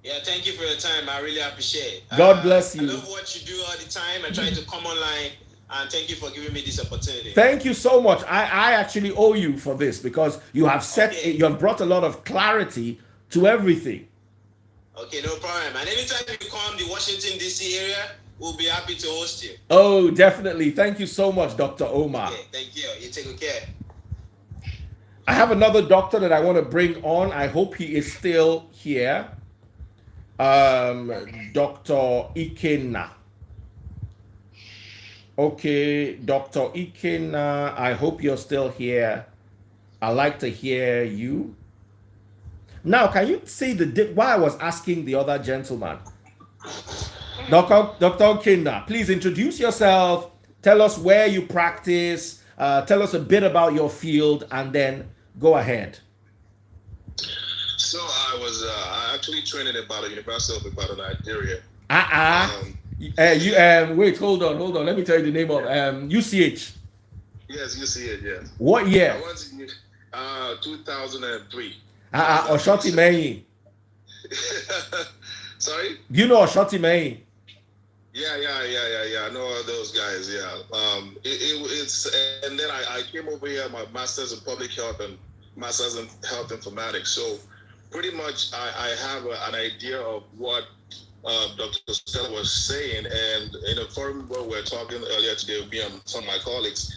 Yeah, thank you for your time. I really appreciate it. God bless you. I love what you do all the time. I try to come online, and thank you for giving me this opportunity. Thank you so much. I actually owe you for this because you have you have brought a lot of clarity to everything. Okay, no problem. And anytime you come to the Washington, D.C. area, we'll be happy to host you. Oh, definitely. Thank you so much, Dr. Omar. Okay, thank you. You take good care. I have another doctor that I want to bring on. I hope he is still here. Dr. Ikenna. Okay, Dr. Ikena, I hope you're still here. I like to hear you. Now, can you see why I was asking the other gentleman? Dr. Ikena, please introduce yourself. Tell us where you practice. Tell us a bit about your field, and then go ahead. So I actually trained at Ibadan, University of Ibadan, Nigeria. Wait, hold on. Let me tell you the name of UCH. Yes, you see it. Yes. What year? I went to 2003. Oshoti Meyi. Sorry. Do you know Oshoti Meyi? Yeah. I know all those guys. Yeah. It's and then I came over here, my master's in public health and master's in health informatics. So pretty much I have an idea of what Dr. Stella was saying, and in a forum where we were talking earlier today with me and some of my colleagues,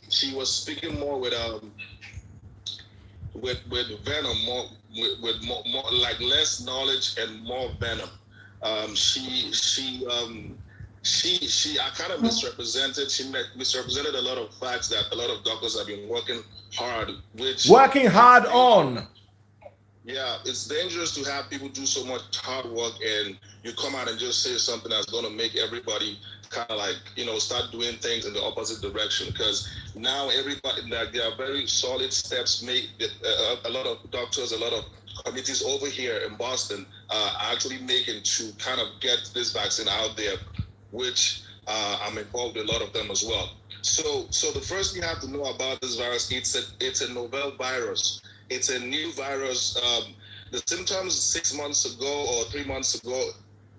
she was speaking more with venom, with more like less knowledge and more venom. I kind of misrepresented. She misrepresented a lot of facts that a lot of doctors have been working hard on. Yeah, it's dangerous to have people do so much hard work and you come out and just say something that's going to make everybody kind of like, start doing things in the opposite direction. Because now everybody, like, there are very solid steps made. A lot of doctors, a lot of committees over here in Boston are actually making to kind of get this vaccine out there, which I'm involved in a lot of them as well. So the first thing you have to know about this virus, it's a novel virus. It's a new virus. The symptoms 6 months ago or 3 months ago,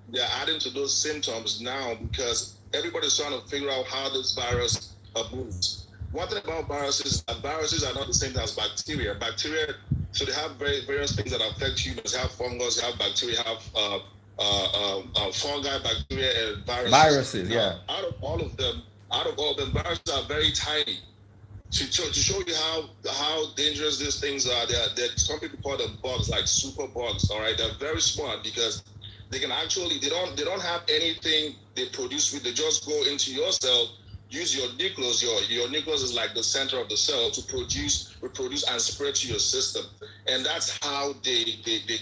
they're adding to those symptoms now because everybody's trying to figure out how this virus moves. One thing about viruses is that viruses are not the same as bacteria. Bacteria, so they have various things that affect humans. They have fungus, they have bacteria, have fungi, bacteria, and viruses. Yeah. Out of all of them, viruses are very tiny. To show you how dangerous these things are, some people call them bugs, like super bugs. All right, they're very smart because they can actually they don't have anything they produce with. They just go into your cell, use your nucleus. Your nucleus is like the center of the cell to reproduce, and spread to your system. And that's how they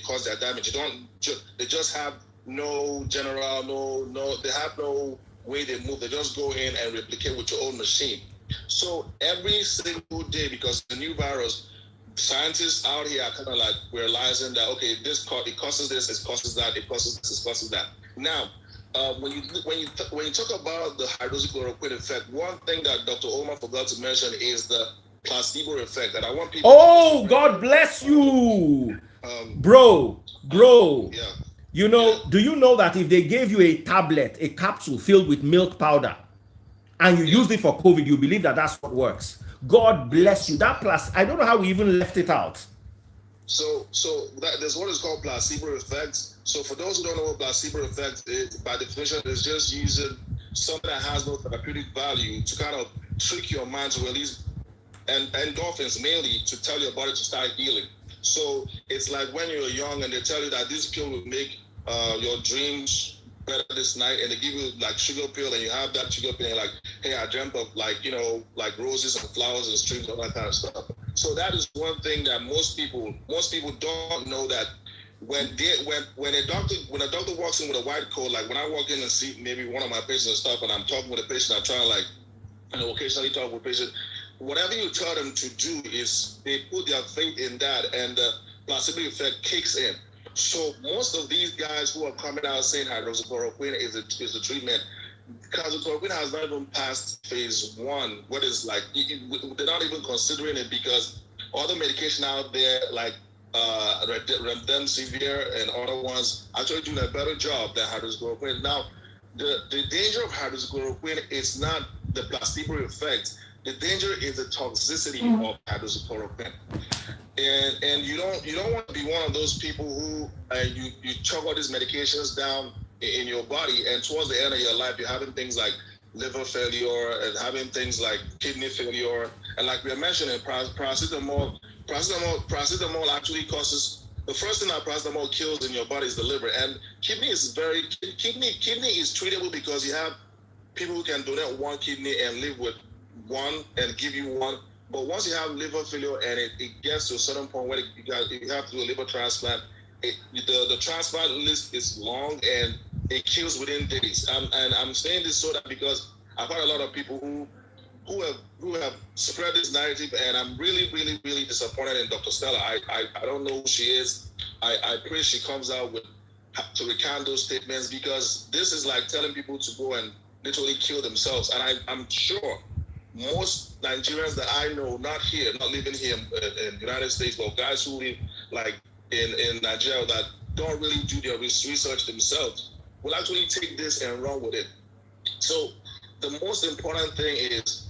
cause their damage. They just have no general, they have no way they move. They just go in and replicate with your own machine. So every single day, because the new virus, scientists out here are kind of like realizing that, okay, it causes this, it causes that, it causes this, it causes that. Now, when you talk about the hydroxychloroquine effect, one thing that Dr. Omar forgot to mention is the placebo effect. And I want people. Oh, God bless you, bro. Yeah. Do you know that if they gave you a tablet, a capsule filled with milk powder, and you used it for COVID, you believe that that's what works? God bless you. That I don't know how we even left it out. So there's what is called placebo effect. So for those who don't know what placebo effect is, by definition, it's just using something that has no therapeutic value to kind of trick your mind to release endorphins, mainly to tell your body to start healing. So it's like when you're young and they tell you that this pill will make your dreams better this night, and they give you like sugar pill, and you have that sugar pill, and you're like, hey, I dreamt of like roses and flowers and streams, all that kind of stuff. So that is one thing that most people don't know, that when a doctor walks in with a white coat, like when I walk in and see maybe one of my patients and stuff, and I'm talking with a patient, I'm trying to occasionally talk with a patient, whatever you tell them to do is they put their faith in that, and the placebo effect kicks in. So most of these guys who are coming out saying hydroxychloroquine is a treatment, hydroxychloroquine has not even passed phase 1. What is like, they're not even considering it, because other medication out there like remdesivir and other ones actually doing a better job than hydroxychloroquine. Now, the danger of hydroxychloroquine is not the placebo effect. The danger is the toxicity of hydroxychloroquine. And you don't want to be one of those people who you chug all these medications down in your body, and towards the end of your life you're having things like liver failure and having things like kidney failure. And like we were mentioning, paracetamol actually causes, the first thing that paracetamol kills in your body is the liver. And kidney is treatable because you have people who can donate one kidney and live with one and give you one. But once you have liver failure and it gets to a certain point where you have to do a liver transplant, the transplant list is long and it kills within days. And I'm saying this so that because I've had a lot of people who have spread this narrative, and I'm really, really, really disappointed in Dr. Stella. I don't know who she is. I pray she comes out to recount those statements, because this is like telling people to go and literally kill themselves. And I'm sure most Nigerians that I know, not living here in the United States, but guys who live like in Nigeria that don't really do their research themselves, will actually take this and run with it. So the most important thing is,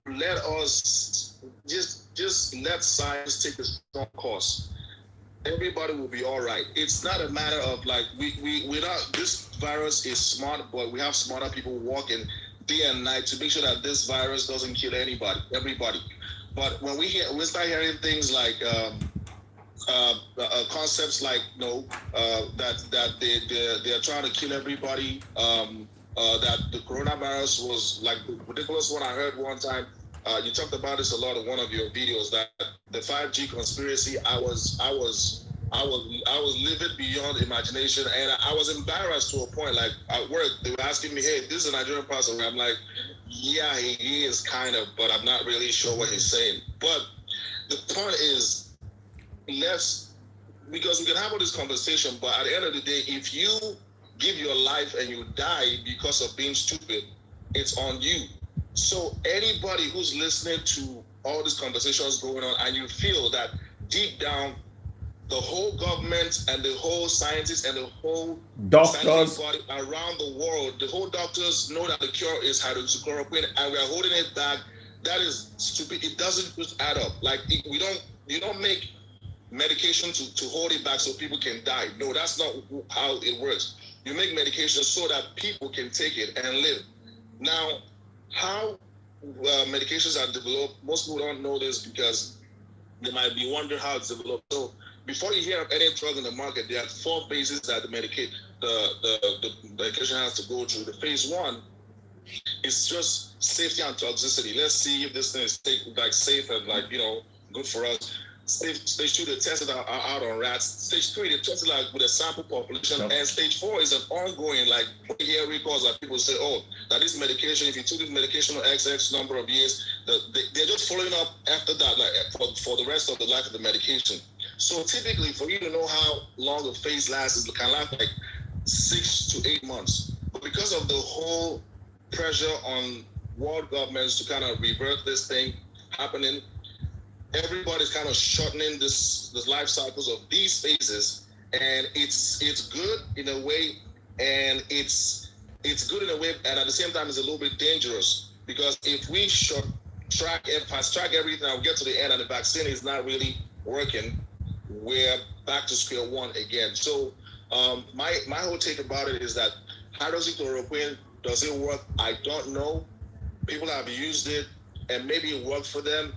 let us just let science take a strong course. Everybody will be all right. It's not a matter of like we're not. This virus is smart, but we have smarter people working day and night to make sure that this virus doesn't kill everybody. But when we start hearing things like concepts like that they're trying to kill everybody. That the coronavirus was like the ridiculous one I heard one time. You talked about this a lot in one of your videos, that the 5G conspiracy. I was livid beyond imagination, and I was embarrassed to a point. Like at work, they were asking me, "Hey, this is a Nigerian person." I'm like, "Yeah, he is kind of, but I'm not really sure what he's saying." But the point is, because we can have all this conversation, but at the end of the day, if you give your life and you die because of being stupid, it's on you. So anybody who's listening to all these conversations going on, and you feel that deep down the whole government and the whole scientists and the whole doctors body around the world, the whole doctors know that the cure is hydroxychloroquine, and we are holding it back, that is stupid. It doesn't just add up. Like you don't make medication to hold it back so people can die. No, that's not how it works. You make medication so that people can take it and live. Now, how medications are developed, most people don't know this because they might be wondering how it's developed. So before you hear of any drug in the market, there are 4 phases that the medication has to go through. The phase 1 is just safety and toxicity. Let's see if this thing is safe and good for us. Stage 2, they tested out on rats. Stage 3, they tested with a sample population. Yep. And stage 4 is an ongoing, we hear recalls that people say, oh, that this medication, if you took this medication for XX number of years, they're just following up after that, for the rest of the life of the medication. So typically, for you to know how long a phase lasts, it can last 6 to 8 months. But because of the whole pressure on world governments to kind of revert this thing happening, everybody's kind of shortening this life cycles of these phases, and it's good in a way, and it's good in a way, and at the same time it's a little bit dangerous, because if we fast track everything and we get to the end and the vaccine is not really working, we're back to square one again. So my whole take about it is that hydroxychloroquine, does it work? I don't know. People have used it and maybe it worked for them.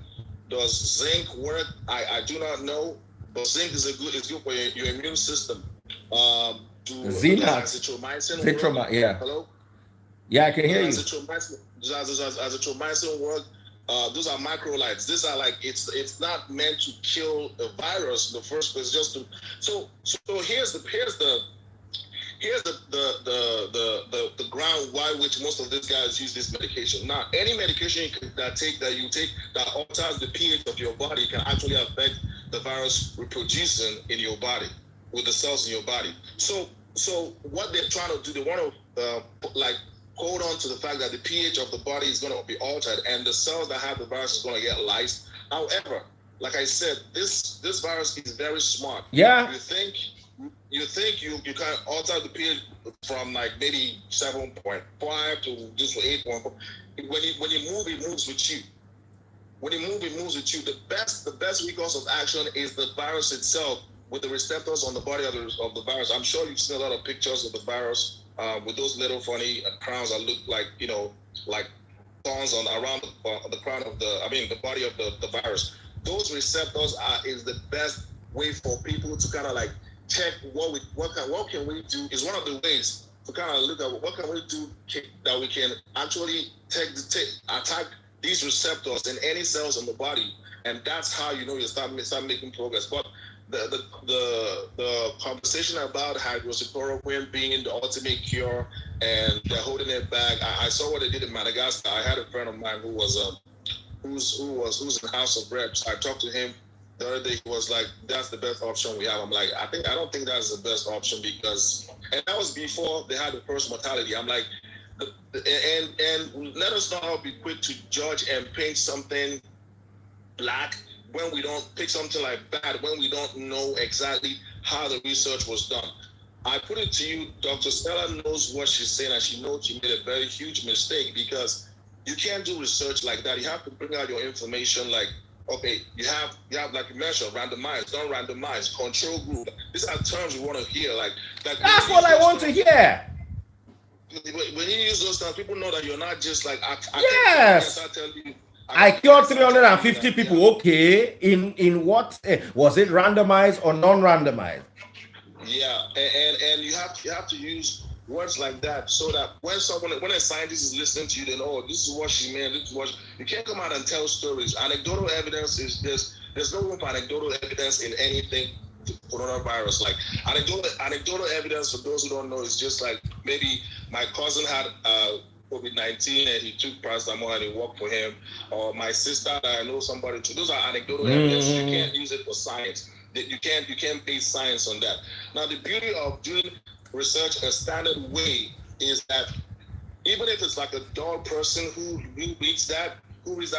Does zinc work? I do not know, but zinc is good for your immune system. Azithromycin, yeah. Hello? Yeah, I can hear you. Does azithromycin work? Those are macrolides. These are it's not meant to kill a virus in the first place. Just to so here's the ground why which most of these guys use this medication. Now, any medication you take that alters the pH of your body can actually affect the virus reproducing in your body with the cells in your body. So what they're trying to do, they want to hold on to the fact that the pH of the body is going to be altered and the cells that have the virus is going to get lysed. However, like I said, this virus is very smart. Yeah. You think you can alter the pH from maybe 7.5 to just 8.4. When you move, it moves with you. When you move, it moves with you. The best recourse of action is the virus itself with the receptors on the body of the virus. I'm sure you've seen a lot of pictures of the virus with those little funny crowns that look like thorns around the crown of the body of the virus. Those receptors is the best way for people to kind of check what can we do. Is one of the ways to kind of look at what can we do that we can actually attack these receptors in any cells in the body, and that's how you know you start making progress. But the conversation about hydroxychloroquine being the ultimate cure and they're holding it back. I saw what they did in Madagascar. I had a friend of mine who was who's in the House of Reps. I talked to him the other day. He was like, "That's the best option we have." I'm like, I don't think that's the best option because, and that was before they had the first mortality. I'm like, and let us not be quick to judge and paint something black when we don't pick something like bad, when we don't know exactly how the research was done. I put it to you, Dr. Stella knows what she's saying, and she knows she made a very huge mistake because you can't do research like that. You have to bring out your information like, okay, you have like you mentioned, randomized, don't randomize, control group. These are terms we want to hear. Like that's what I want to hear. When you use those terms, people know that you're not just like yes. I cured 350 people. Yeah. Okay, in what was it, randomized or non-randomized? Yeah, and you have to use words like that so that when a scientist is listening to you, they know, oh, this is what she meant. This is what you can't come out and tell stories. Anecdotal evidence is there's no room for anecdotal evidence in anything to coronavirus. Like anecdotal evidence, for those who don't know, is just like maybe my cousin had COVID-19 and he took paracetamol and it worked for him, or my sister that I know somebody too. Those are anecdotal evidence. You can't use it for science. You can't base science on that. Now the beauty of doing research a standard way is that even if it's like a dull person who reads that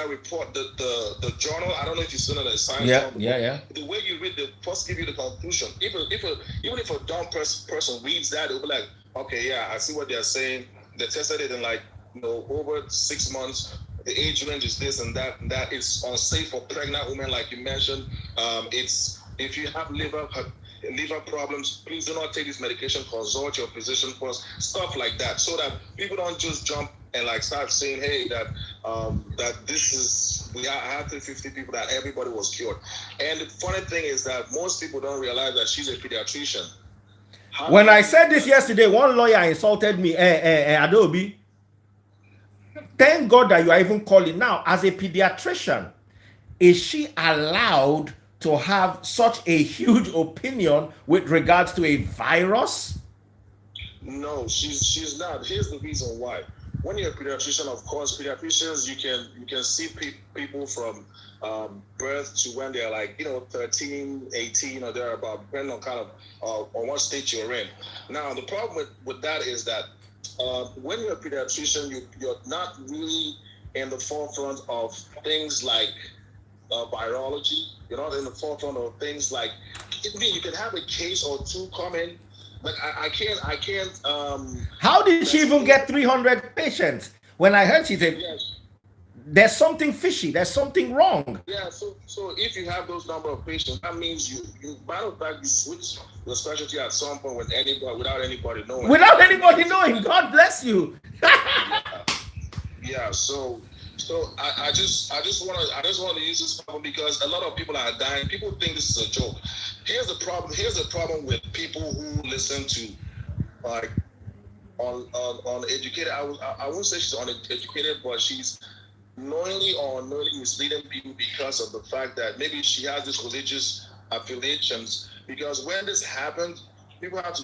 report, the journal, I don't know if you've seen it as science. Yeah. The way you read, they first give you the conclusion. Even if a dumb person reads that, they'll be like, okay, yeah, I see what they're saying. They tested it in like, over 6 months. The age range is this and that. And that is unsafe for pregnant women, like you mentioned. It's if you have liver problems, please do not take this medication. Consult your physician first. Stuff like that, so that people don't just jump and like start saying, hey, that this is I have 350 people that everybody was cured. And the funny thing is that most people don't realize that she's a pediatrician. When I said this yesterday, one lawyer insulted me. Adobe, thank God that you are even calling now. As a pediatrician, is she allowed to have such a huge opinion with regards to a virus? No, she's not. Here's the reason why. When you're a pediatrician, of course, pediatricians, you can see people from birth to when they're like 13, 18 or thereabout, depending on kind of on what state you're in. Now the problem with that is that when you're a pediatrician, you're not really in the forefront of things like virology. You're not in the forefront of things like, you can have a case or two come in. Like I can't. How did she even get 300 patients? When I heard she said, yes, there's something fishy, there's something wrong. Yeah, so if you have those number of patients, that means you matter of fact, you switch the specialty at some point without anybody knowing. Without anybody knowing, God bless you. Yeah, so I just want to use this problem because a lot of people are dying. People think this is a joke. Here's the problem with people who listen to like uneducated. I won't say she's uneducated, but she's knowingly or unknowingly misleading people because of the fact that maybe she has this religious affiliations. Because when this happened, people have to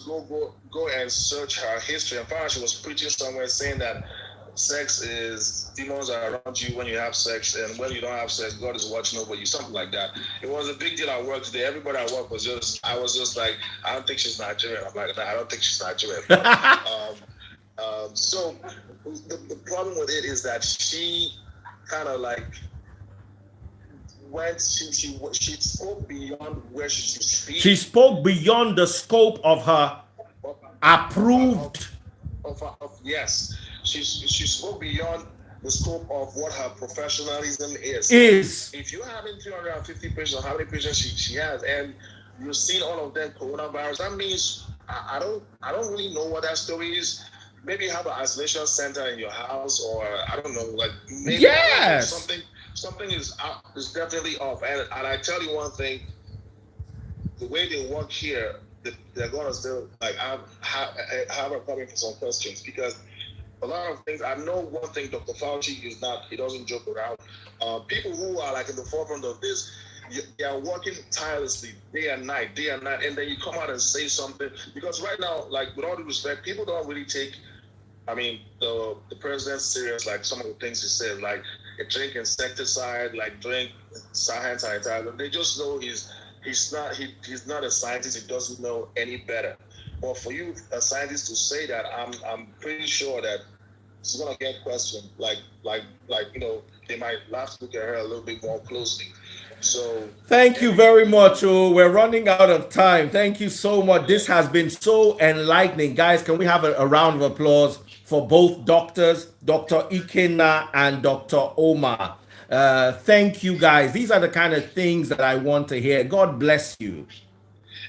go and search her history. In fact, she was preaching somewhere saying that demons are around you when you have sex, and when you don't have sex, God is watching over you, something like that. It was a big deal at work today. Everybody at work was I was just like, I don't think she's Nigerian. I'm like, I don't think she's Nigerian. So the problem with it is that she kind of like she spoke beyond where she should speak. She spoke beyond the scope of her approved. Yes. She spoke beyond the scope of what her professionalism is. If you're having 350 patients, how many patients she has, and you've seen all of them coronavirus, that means I don't really know what that story is. Maybe you have an isolation center in your house, or I don't know, like maybe something is definitely off. And I tell you one thing, the way they work here, they're going to still like have a problem for some questions, because a lot of things. I know one thing, Dr. Fauci is not. He doesn't joke around. People who are like in the forefront of this, they are working tirelessly day and night, and then you come out and say something. Because right now, like with all due respect, people don't really take, I mean, the president serious. Like some of the things he said, like drink insecticide, like drink hand sanitizer. They just know he's not a scientist. He doesn't know any better. But for you, a scientist, to say that, I'm pretty sure that she's gonna get questioned. Like they might have to look at her a little bit more closely. So thank you very much. Oh, we're running out of time. Thank you so much. This has been so enlightening, guys. Can we have a round of applause for both doctors, Dr. Ikenna and Dr. Omar? Thank you, guys. These are the kind of things that I want to hear. God bless you.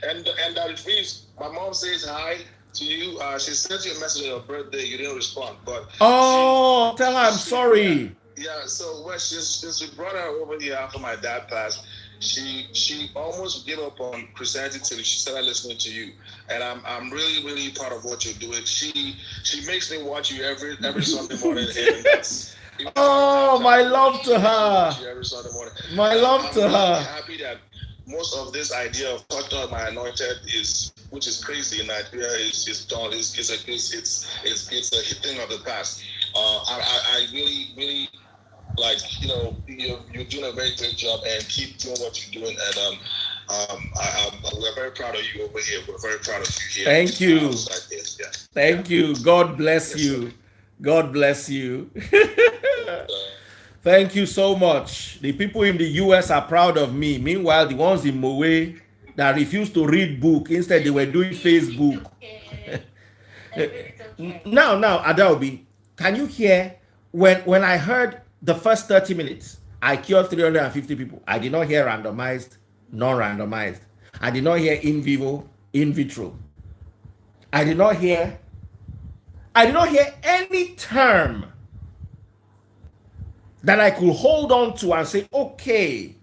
And that it means my mom says hi to you. She sent you a message on your birthday. You didn't respond, but tell her I'm sorry. Yeah. So when since we brought her over here after my dad passed, she almost gave up on Christianity till she started listening to you. And I'm really proud of what you're doing. She makes me watch you every Sunday morning. And that's, my love to her. Every Sunday morning. My love to her. I'm happy that most of this idea of touching on my anointed which is crazy in Nigeria, is done. It's a thing of the past. I really like, you're doing a very great job, and keep doing what you're doing. And we're very proud of you over here. We're very proud of you here. Thank you. Yeah. Thank you. God bless you. Sir. God bless you. Thank you so much. The people in the US are proud of me. Meanwhile, the ones in Moe that refused to read book, instead they were doing Facebook. Now, Adaobi, can you hear when I heard the first 30 minutes, I cured 350 people. I did not hear randomized, non-randomized. I did not hear in vivo, in vitro. I did not hear any term that I could hold on to and say, okay.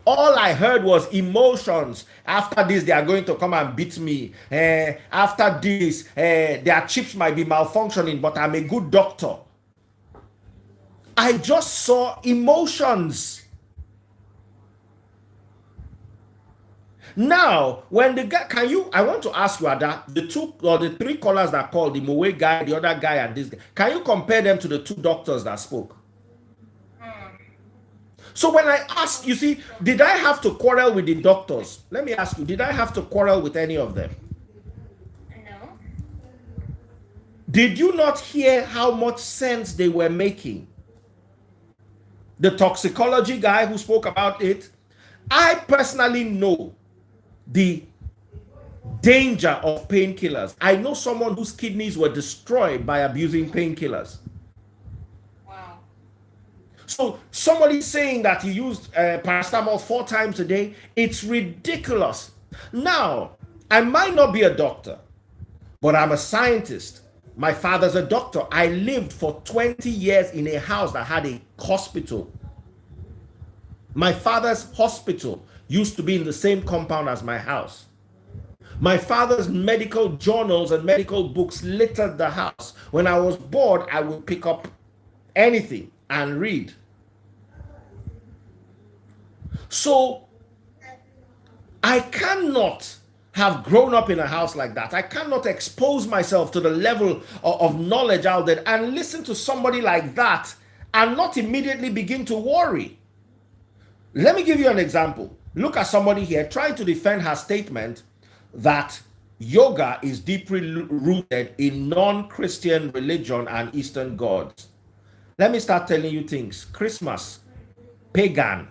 All I heard was emotions. After this, they are going to come and beat me. After this, their chips might be malfunctioning, but I'm a good doctor. I just saw emotions. Now, when the guy, I want to ask you, Ada, the two or the three callers that called, the Moe guy, the other guy, and this guy, can you compare them to the two doctors that spoke? So when I asked, you see, did I have to quarrel with the doctors? Let me ask you, did I have to quarrel with any of them? No. Did you not hear how much sense they were making? The toxicology guy who spoke about it, I personally know the danger of painkillers. I know someone whose kidneys were destroyed by abusing painkillers. Wow. So somebody saying that he used paracetamol 4 times a day, it's ridiculous. Now, I might not be a doctor, but I'm a scientist. My father's a doctor. I lived for 20 years in a house that had a hospital. My father's hospital used to be in the same compound as my house. My father's medical journals and medical books littered the house. When I was bored, I would pick up anything and read. So I cannot have grown up in a house like that. I cannot expose myself to the level of knowledge out there and listen to somebody like that and not immediately begin to worry. Let me give you an example. Look at somebody here trying to defend her statement that yoga is deeply rooted in non-Christian religion and Eastern gods. Let me start telling you things. Christmas, paganized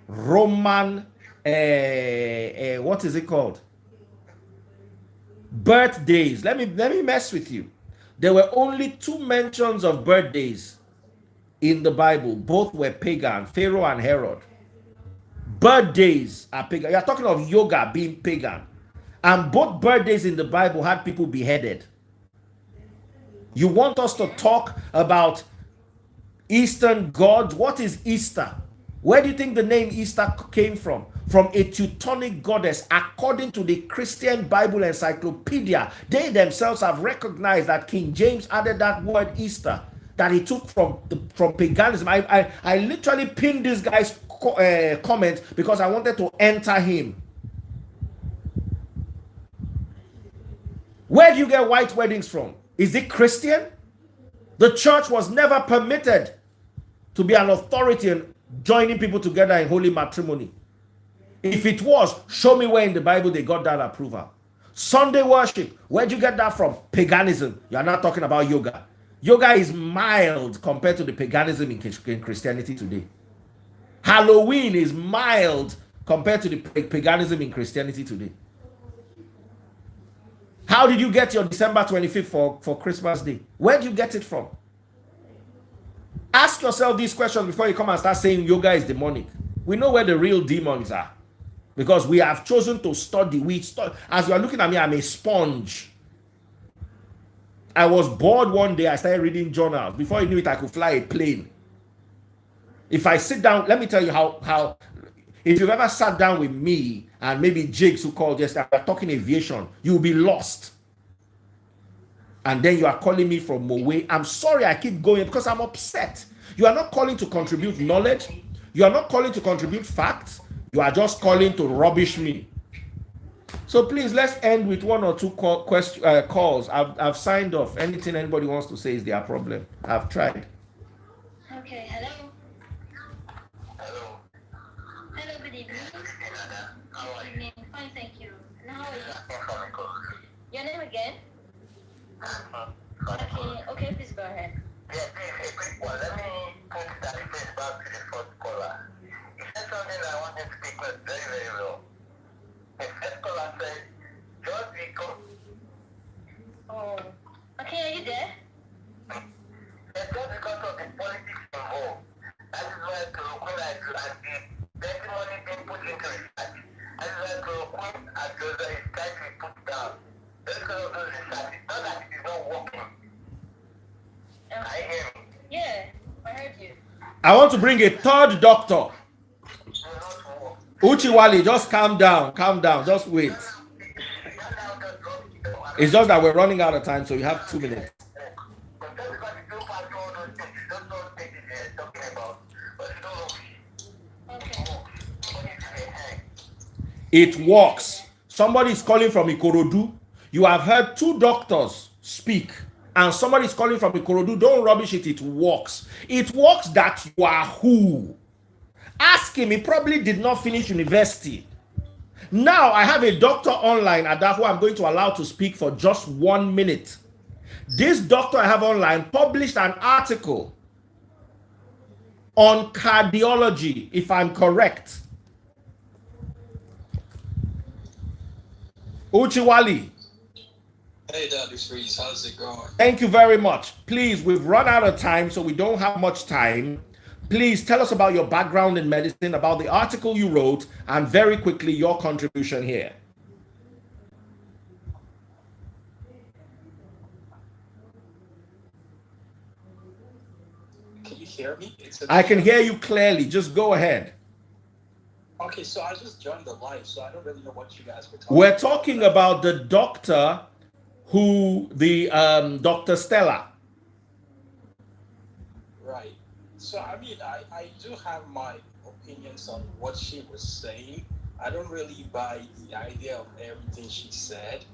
Roman, what is it called? Birthdays. Let me mess with you. There were only 2 mentions of birthdays in the Bible. Both were pagan, Pharaoh and Herod. Birthdays are pagan. You're talking of yoga being pagan. And both birthdays in the Bible had people beheaded. You want us to talk about Eastern gods? What is Easter? Where do you think the name Easter came from? From a Teutonic goddess, according to the Christian Bible Encyclopedia. They themselves have recognized that King James added that word Easter that he took from paganism. I literally pinned this guy's comment because I wanted to enter him. Where do you get white weddings from? Is it Christian? The church was never permitted to be an authority in joining people together in holy matrimony. If it was, show me where in the Bible they got that approval. Sunday worship, where'd you get that from? Paganism. You're not talking about yoga. Yoga is mild compared to the paganism in Christianity today. Halloween is mild compared to the paganism in Christianity today. How did you get your December 25th for Christmas Day? Where do you get it from? Ask yourself these questions before you come and start saying yoga is demonic. We know where the real demons are because we have chosen to study. As you are looking at me, I'm a sponge. I was bored one day. I started reading journals. Before you knew it, I could fly a plane. If I sit down, let me tell you how if you've ever sat down with me and maybe Jakes who called yesterday, we're talking aviation, you'll be lost. And then you are calling me from Mowe. I'm sorry I keep going because I'm upset. You are not calling to contribute knowledge. You are not calling to contribute facts. You are just calling to rubbish me. So please, let's end with one or two calls. I've signed off. Anything anybody wants to say is their problem. I've tried. Okay, hello. Hello, good evening. Good evening. Fine, thank you. And how are you? Your name again? Okay, please go ahead. Yeah, please, a quick one. Let me put that face back to the first caller. He said something I want him to take note very, very well. The first caller said, just because. Oh, okay, are you there? Just because of the politics involved. That is why chloroquine and the testimony being put into research. That is why chloroquine and Joseph is trying to be put down. Just because of those research. It's not that it is not working. I hear me. Yeah, I heard you. I want to bring a third doctor. Uchiwali, just calm down, just wait. It's just that we're running out of time, so you have 2 minutes. It works. Somebody is calling from Ikorodu. You have heard 2 doctors speak, and somebody is calling from Ikorodu. Don't rubbish it. It works. It works that you are who? Ask him. He probably did not finish university. Now I have a doctor online at that who I'm going to allow to speak for just 1 minute. This doctor I have online published an article on cardiology, if I'm correct. Uchiwali. Hey, Daddy Freeze, how's it going? Thank you very much. Please, we've run out of time, so we don't have much time. Please tell us about your background in medicine, about the article you wrote, and very quickly, your contribution here. Can you hear me? I can hear you clearly. Just go ahead. Okay, so I just joined the live, so I don't really know what you guys were talking about. We're talking about the doctor Dr. Stella. Right. So, I mean, I do have my opinions on what she was saying. I don't really buy the idea of everything she said.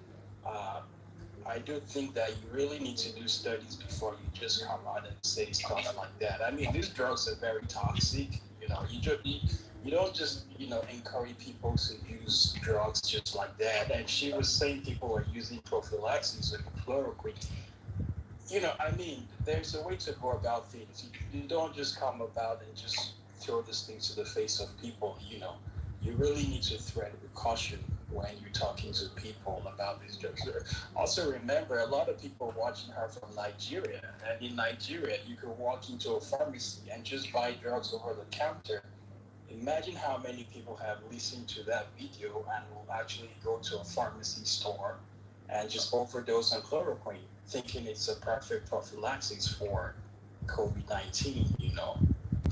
I do think that you really need to do studies before you just come out and say stuff like that. I mean, these drugs are very toxic. You know, you don't just, encourage people to use drugs just like that. And she was saying people are using prophylaxis with chloroquine. I mean, there's a way to go about things. You don't just come about and just throw this thing to the face of people. You really need to tread with caution when you're talking to people about these drugs. Also remember, a lot of people watching her from Nigeria. And in Nigeria, you can walk into a pharmacy and just buy drugs over the counter. Imagine how many people have listened to that video and will actually go to a pharmacy store and just overdose on chloroquine, thinking it's a perfect prophylaxis for COVID-19,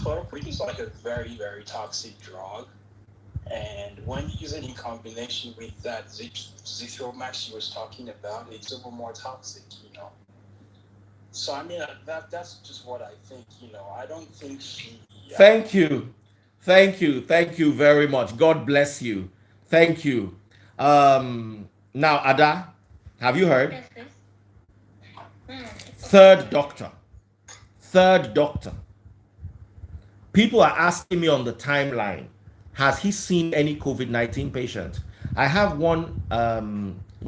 chloroquine is like a very, very toxic drug. And when used in combination with that zithromax she was talking about, it's even more toxic, So I mean, that's just what I think. I don't think she. Thank you. Thank you very much. God bless you. Thank you. Now, Ada, have you heard? Yes, please. Third doctor. Third doctor. People are asking me on the timeline, has he seen any COVID-19 patient? I have one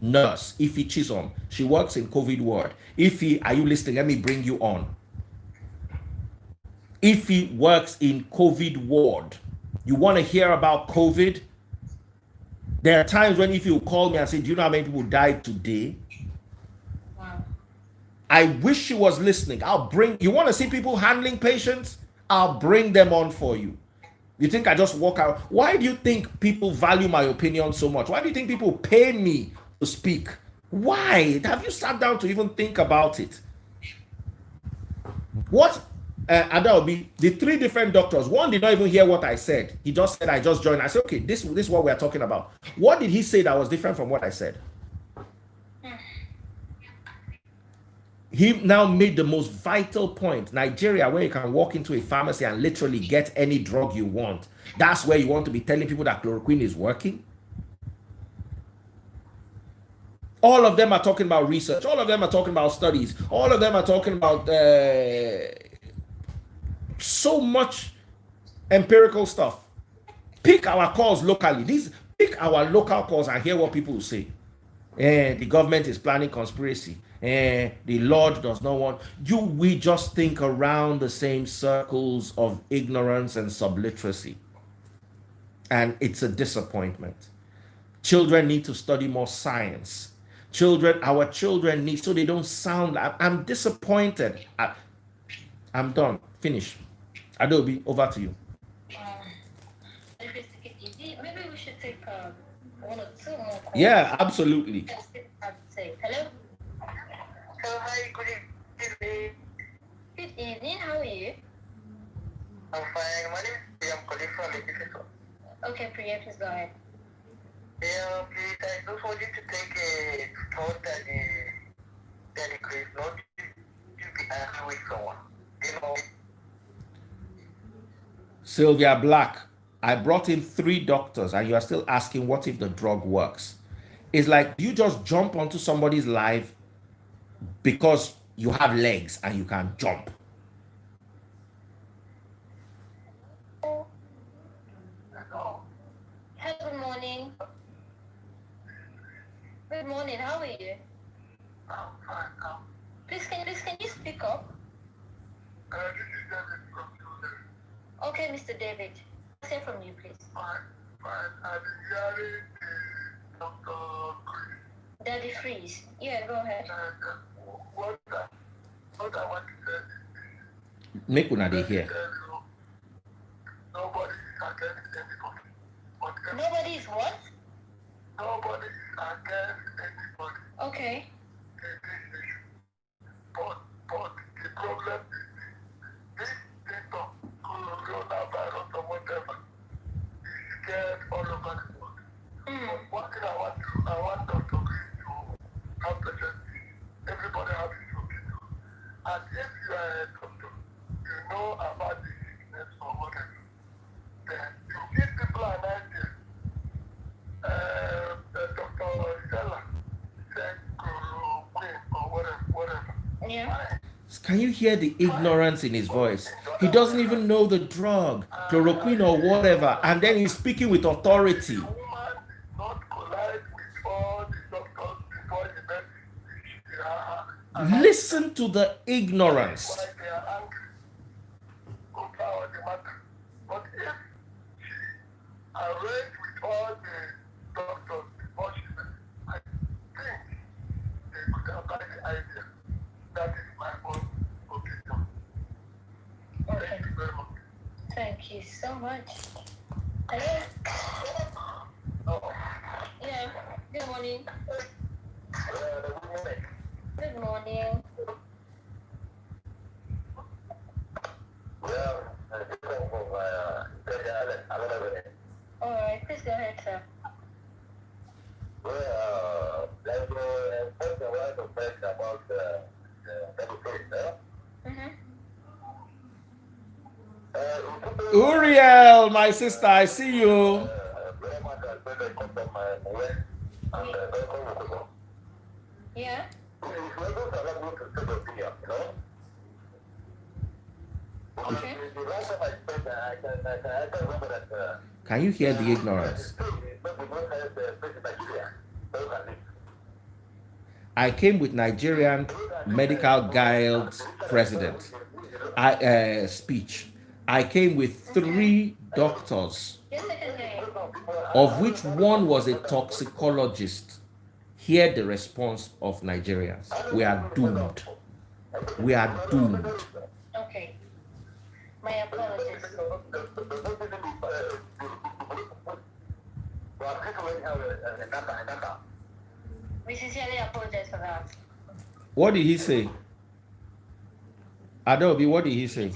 nurse, Ify Chisom. She works in COVID ward. Ify, are you listening? Let me bring you on. Ify works in COVID ward. You want to hear about COVID? There are times when Ify will call me and say, do you know how many people died today? Wow. I wish she was listening. You want to see people handling patients? I'll bring them on for you. You think I just walk out? Why do you think people value my opinion so much? Why do you think people pay me to speak? Why? Have you sat down to even think about it? What? And that will be the three different doctors. One did not even hear what I said. He just said, I just joined. I said, okay, this is what we are talking about. What did he say that was different from what I said? He now made the most vital point. Nigeria, where you can walk into a pharmacy and literally get any drug you want. That's where you want to be telling people that chloroquine is working. All of them are talking about research. All of them are talking about studies. All of them are talking about so much empirical stuff. Pick our calls locally. Pick our local calls and hear what people say. The government is planning conspiracy. The Lord does not want you. We just think around the same circles of ignorance and subliteracy. And it's a disappointment. Children need to study more science. Our children need, so they don't sound. I'm disappointed. I'm done. Finish. Adobe, over to you. If we take it easy, maybe we should take one or two more calls. Yeah, absolutely. Say hello. So, hi, good evening. Good evening. How are you? I'm fine. My name is Priya. I'm calling from Mexico. Okay, Priya, please go ahead. Yeah, please, I just want you to take a thought that the case not to be angry with someone. Sylvia Black, I brought in 3 doctors and you are still asking what if the drug works. It's like you just jump onto somebody's life because you have legs and you can jump. Hello, good morning. Good morning, how are you? I'm fine. Please, can you speak up? This is David from Tuesday. Okay, Mr. David. Let's hear from you, please. Fine. I've been hearing Dr. Chris. Daddy Freeze. Yeah, go ahead. What I want to say is Make una dey hear. nobody is against anybody. Nobody is what? Nobody is against anybody. Okay. In this issue. But the problem is this thing of coronavirus or whatever is scared all over the world. But one thing I want Dr. Chris to have patience. Everybody has his opinion. And if you are a doctor, you know about the sickness or whatever, then you give people an idea. Dr. Stella said chloroquine or whatever. Yeah. Can you hear the ignorance in his voice? He doesn't even know the drug, chloroquine or whatever, and then he's speaking with authority. The woman did not collide with all the doctors before he met Listen to the ignorance. why they are angry over all the matter. But if she arranged with all the doctors before she met, I think they could have had the idea. That is my own opinion. Okay. Thank you very much. Thank you so much. Hello? Oh, Yeah. Good morning. good morning. Good morning. Well, Uriel, my sister, I see you. Yeah. Okay. Can you hear the ignorance? I came with Nigerian Medical Guild's president speech. I came with 3 doctors, Yes, I can hear you. of which one was a toxicologist. Hear the response of Nigerians. We are doomed. We are doomed. Okay. My apologies. We sincerely apologize for that. What did he say? Adobe, what did he say?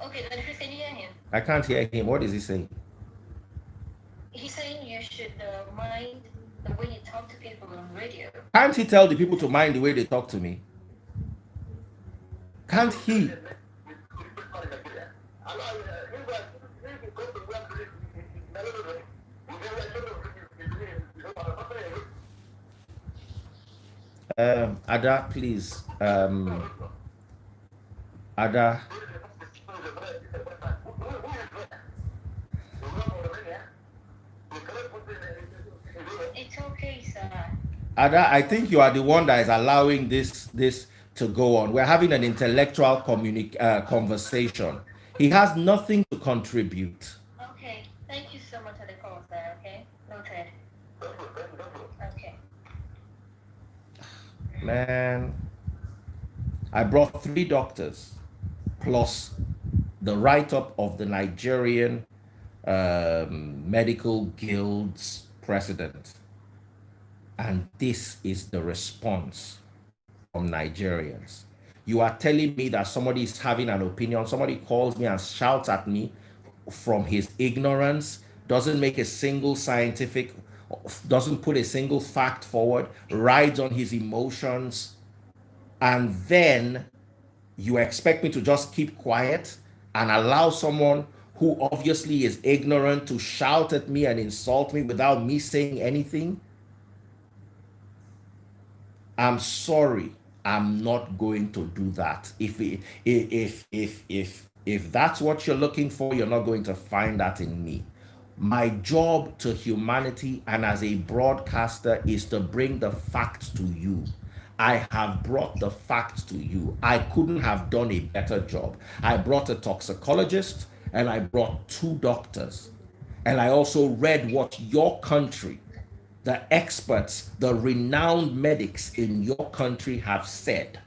Okay, then if you can hear him. I can't hear him. What is he saying? He's saying you should mind the way you talk to people on radio. Can't he tell the people to mind the way they talk to me? Can't he? Ada, please. Ada. It's okay, sir. Ada, I think you are the one that is allowing this to go on. We're having an intellectual conversation. He has nothing to contribute. Okay, thank you so much for the call, sir. Okay, noted. Okay. Man, I brought 3 doctors plus the write-up of the Nigerian Medical Guild's president. And this is the response from Nigerians. You are telling me that somebody is having an opinion, somebody calls me and shouts at me from his ignorance, doesn't make a single scientific, doesn't put a single fact forward, rides on his emotions, and then you expect me to just keep quiet and allow someone who obviously is ignorant to shout at me and insult me without me saying anything? I'm sorry, I'm not going to do that. If that's what you're looking for, you're not going to find that in me. My job to humanity and as a broadcaster is to bring the facts to you. I have brought the facts to you. I couldn't have done a better job. I brought a toxicologist and I brought 2 doctors. And I also read what your country, the experts, the renowned medics in your country have said.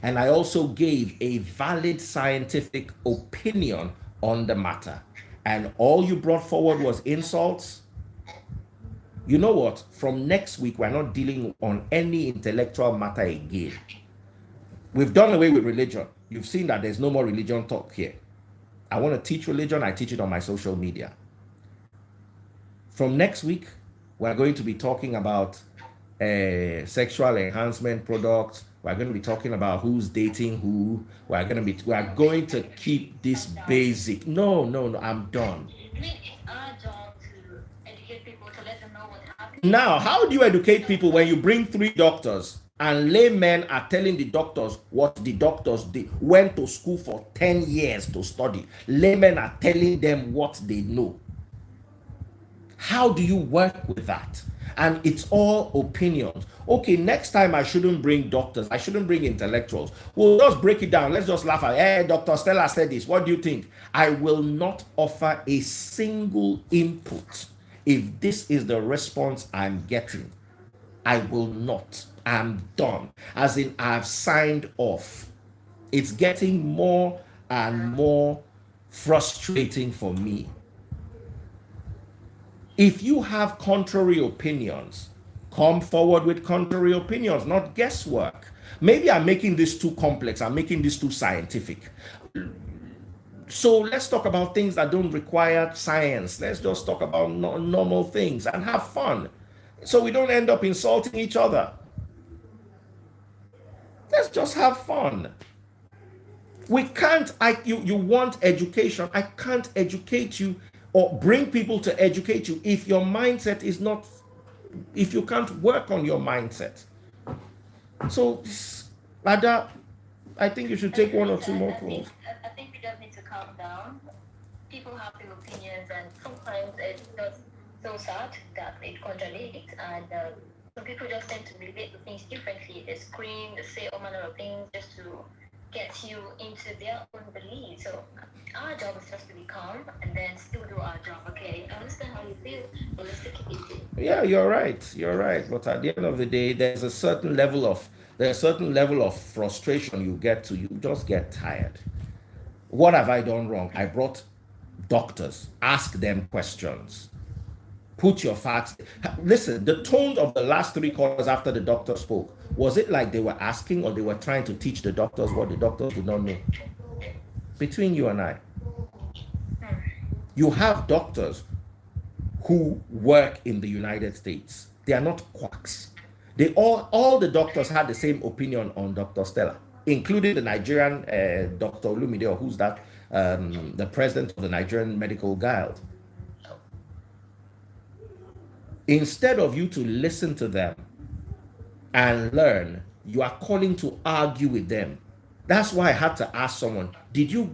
And I also gave a valid scientific opinion on the matter. And all you brought forward was insults. You know what? From next week, we're not dealing on any intellectual matter again. We've done away with religion. You've seen that there's no more religion talk here. I want to teach religion. I teach it on my social media. From next week, we're going to be talking about sexual enhancement products. We're going to be talking about who's dating who. We are going to keep this basic. No, I'm done. I mean, it's our job to educate people, to let them know what's happening. Now, how do you educate people when you bring 3 doctors and laymen are telling the doctors what the doctors did, went to school for 10 years to study? Laymen are telling them what they know. How do you work with that? And it's all opinions. Okay, next time I shouldn't bring doctors. I shouldn't bring intellectuals. We'll just break it down. Let's just laugh at, hey, Dr. Stella said this. What do you think? I will not offer a single input if this is the response I'm getting. I will not. I'm done. As in, I've signed off. It's getting more and more frustrating for me. If you have contrary opinions, come forward with contrary opinions, not guesswork. Maybe I'm making this too complex. I'm making this too scientific. So let's talk about things that don't require science. Let's just talk about normal things and have fun, so we don't end up insulting each other. Let's just have fun. We can't. You want education. I can't educate you or bring people to educate you if your mindset is not, if you can't work on your mindset. So, Ada, I think you should take one or Anyways, two more calls. I think we just need to calm down. People have their opinions, and sometimes it's just so sad that it contradicts. And some people just tend to relate to things differently. They scream, they say all manner of things just to get you into their own belief. So our job is just to be calm and then still do our job. Okay, I understand how you feel, but let's take it easy. Yeah, you're right. You're right. But at the end of the day, there's a certain level of frustration you get to. You just get tired. What have I done wrong? I brought doctors. Ask them questions. Put your facts. Listen, the tone of the last three callers after the doctor spoke, was it like they were asking or they were trying to teach the doctors what the doctors did not know? Between you and I, you have doctors who work in the United States. They are not quacks. They all the doctors had the same opinion on Dr. Stella, including the Nigerian Dr. Olumide, or who's that, the president of the Nigerian Medical Guild. Instead of you to listen to them and learn, you are calling to argue with them. That's why I had to ask someone,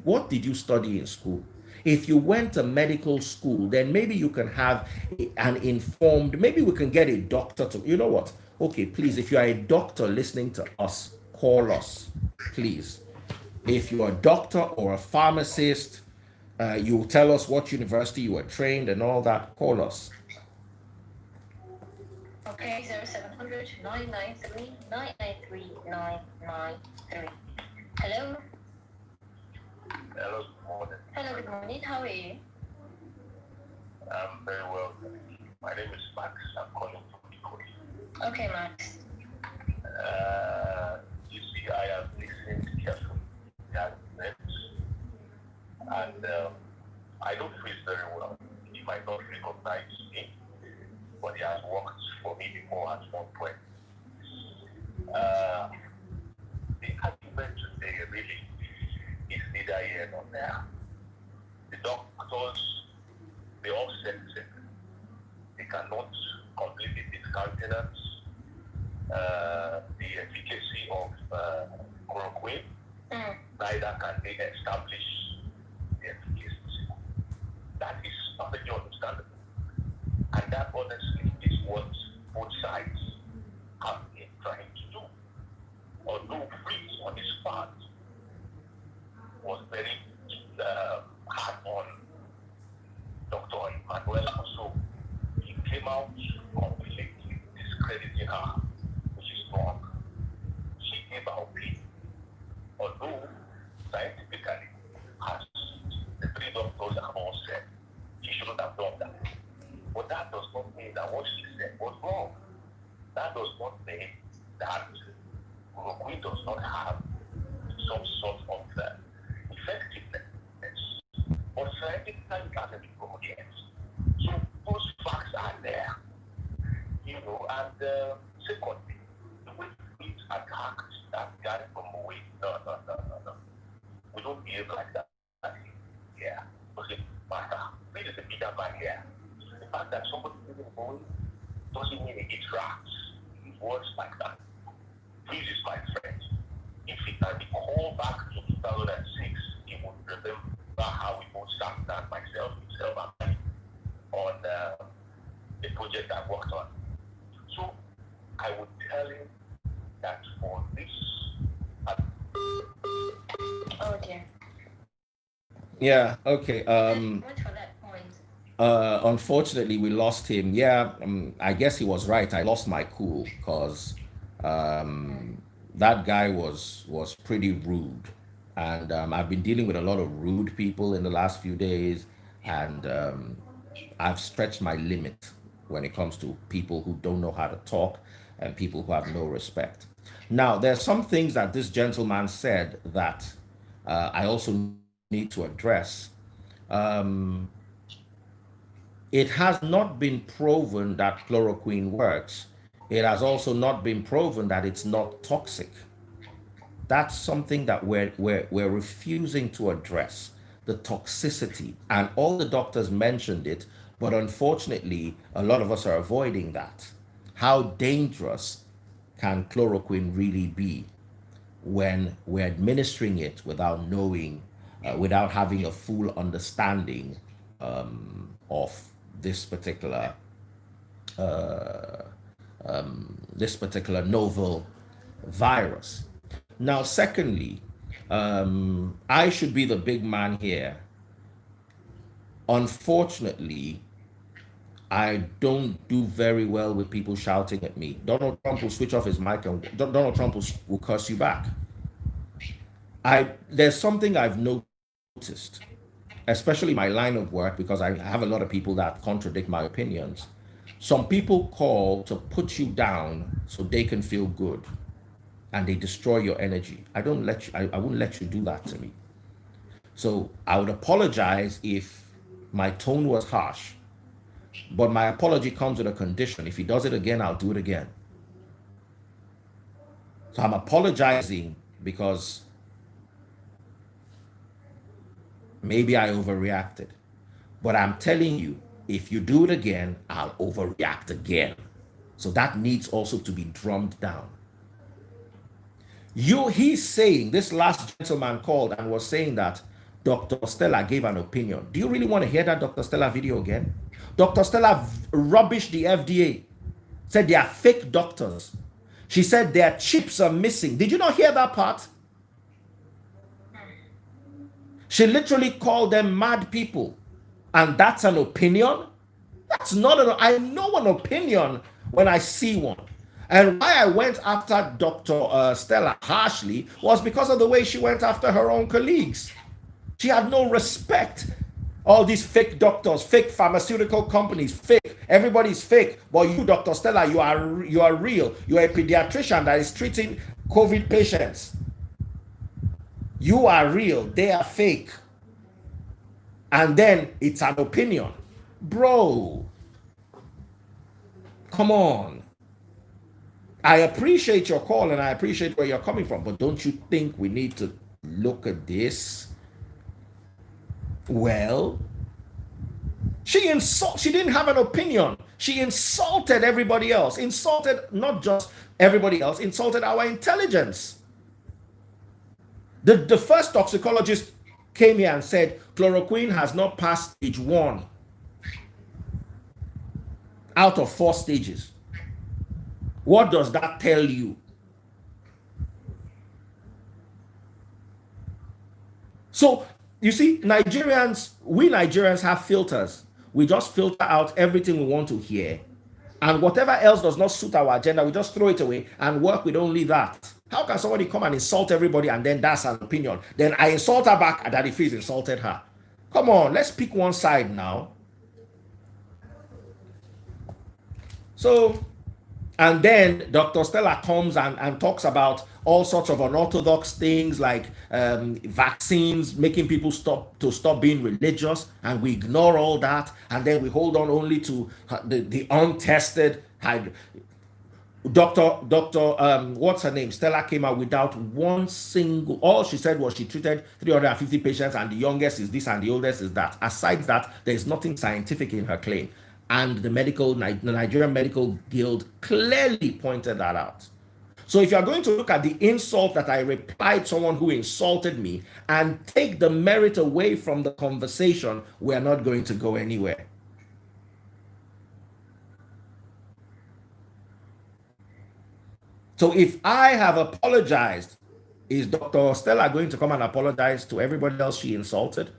what did you study in school? If you went to medical school, then maybe you can have an informed, maybe we can get a doctor to, you know what? Okay, please, if you are a doctor listening to us, call us, please. If you're a doctor or a pharmacist, you tell us what university you were trained and all that, call us. Okay, 0700 993 993 993. Hello? Hello, good morning. Hello, good morning. How are you? I'm very well. My name is Max. I'm calling from Ikoyi. Okay, Max. You see, I have listened carefully to the arguments, and I don't feel very well. He might not recognize me, but he has worked for me before at one point. The argument today really is neither here nor there. The doctors, they all said it. They cannot completely discountenance the efficacy of chloroquine. Neither can they establish the efficacy. That is perfectly understandable. And that honestly is what both sides have been trying to do. Although Fritz on his part was very hard on Dr. Manuela, so he came out completely discrediting her, which is wrong. She gave her opinion, although scientifically, as the three doctors have all said, she shouldn't have done that. But that does not mean that what she said was wrong. That does not mean that chloroquine does not have some sort of effectiveness. But scientifically, it hasn't been proven yet. So those facts are there, and secondly, the way we attacked that guy from away, no. We don't behave like that. Yeah. Because it matter. It is a bigger man here. The fact that somebody didn't away doesn't mean it rats. It works like that. Please is my friend. If he can recall back to 2006, he would remember how we both sat down, myself, himself, and I, on the project I worked on. So I would tell him that for this. Oh dear. Yeah, okay. Much for that point. Unfortunately, we lost him. Yeah, I guess he was right. I lost my cool because that guy was pretty rude, and I've been dealing with a lot of rude people in the last few days, and I've stretched my limit when it comes to people who don't know how to talk and people who have no respect. Now, there's some things that this gentleman said that I also need to address. Um, it has not been proven that chloroquine works. It has also not been proven that it's not toxic. That's something that we're refusing to address, the toxicity. And all the doctors mentioned it, but unfortunately, a lot of us are avoiding that. How dangerous can chloroquine really be when we're administering it without knowing, without having a full understanding of this particular this particular novel virus. Now, secondly, I should be the big man here. Unfortunately, I don't do very well with people shouting at me. Donald Trump will switch off his mic and Donald Trump will curse you back. There's something I've noticed, especially my line of work, because I have a lot of people that contradict my opinions. Some people call to put you down so they can feel good, and they destroy your energy. I wouldn't let you do that to me. So I would apologize if my tone was harsh, but my apology comes with a condition. If he does it again, I'll do it again. So I'm apologizing because maybe I overreacted. But I'm telling you, if you do it again, I'll overreact again. So that needs also to be drummed down. He's saying, this last gentleman called and was saying that Dr. Stella gave an opinion. Do you really want to hear that Dr. Stella video again? Dr. Stella rubbished the FDA, said they are fake doctors. She said their chips are missing. Did you not hear that part? She literally called them mad people. And that's an opinion? That's not an, I know an opinion when I see one. And why I went after Dr. Stella harshly was because of the way she went after her own colleagues. She had no respect. All these fake doctors, fake pharmaceutical companies, fake. Everybody's fake. But you, Dr. Stella, you are real. You are a pediatrician that is treating COVID patients. You are real. They are fake. And then it's an opinion. Bro, come on. I appreciate your call and I appreciate where you're coming from, but don't you think we need to look at this? Well, she didn't have an opinion. She insulted everybody else. Insulted not just everybody else, insulted our intelligence. The first toxicologist came here and said chloroquine has not passed stage 1 out of 4 stages. What does that tell you? So, you see, we Nigerians have filters. We just filter out everything we want to hear. And whatever else does not suit our agenda, we just throw it away and work with only that. How can somebody come and insult everybody and then that's an opinion? Then I insult her back and Daddy Freeze insulted her. Come on, let's pick one side now. So, and then Dr. Stella comes and talks about all sorts of unorthodox things like vaccines, making people stop being religious, and we ignore all that, and then we hold on only to the untested. What's her name? Stella came out without one single. All she said was she treated 350 patients, and the youngest is this, and the oldest is that. Aside that, there is nothing scientific in her claim. And the Nigerian Medical Guild clearly pointed that out. So if you're going to look at the insult that I replied someone who insulted me and take the merit away from the conversation, we're not going to go anywhere. So if I have apologized, is Dr. Stella going to come and apologize to everybody else she insulted?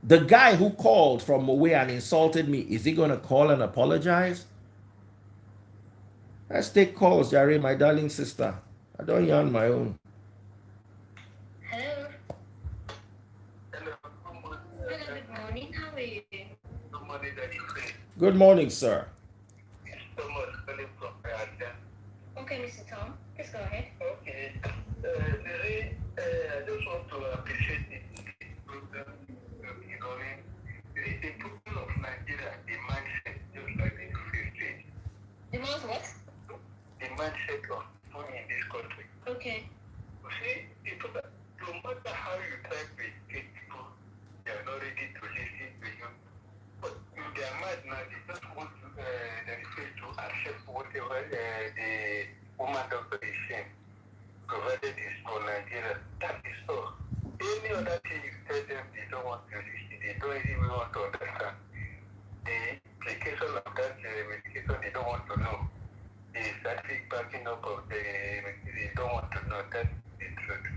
The guy who called from away and insulted me, is he going to call and apologize? Let's take calls, Jerry, my darling sister. I don't yarn my own. Hello. Hello. Good morning. How are you? Good morning, Daddy. Good morning, sir. Thomas calling from Paracetamol. Okay, Mr. Tom, please go ahead. Okay. I just want to appreciate this program. The people of Nigeria, the mindset, just like the 50. The most what? The mindset of funny in this country. Okay. You see, no matter how you try to educate people, they are not ready to listen to you. But in their mind now, they just want to, they refuse to accept whatever the woman doctor is saying, provided it's for Nigeria. That is all. Any other thing you tell them, they don't want to listen. They don't even want to understand. The implication of that medication, they don't want to know. The scientific backing up of the medication, they don't want to know. That's the truth.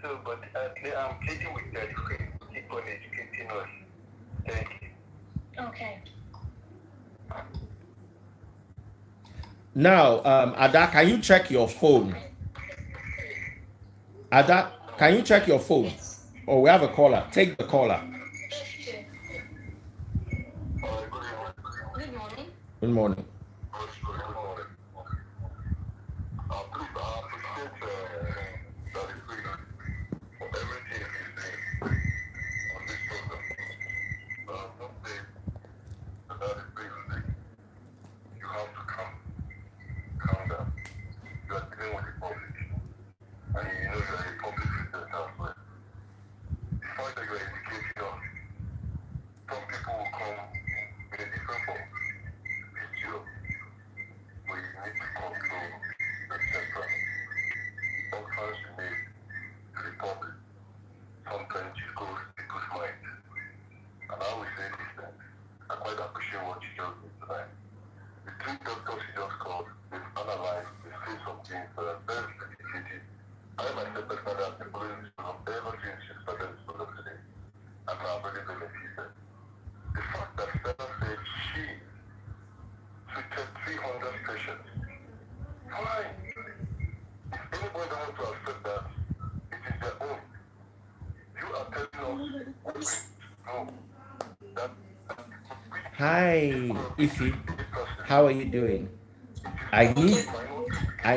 So, but I'm pleading with the friend to keep on educating us. Thank you. Okay. Now, Ada, can you check your phone? Ada, can you check your phone? Yes. Oh, we have a caller. Take the caller. Good morning. Good morning. Hi, Ify. How are you doing? I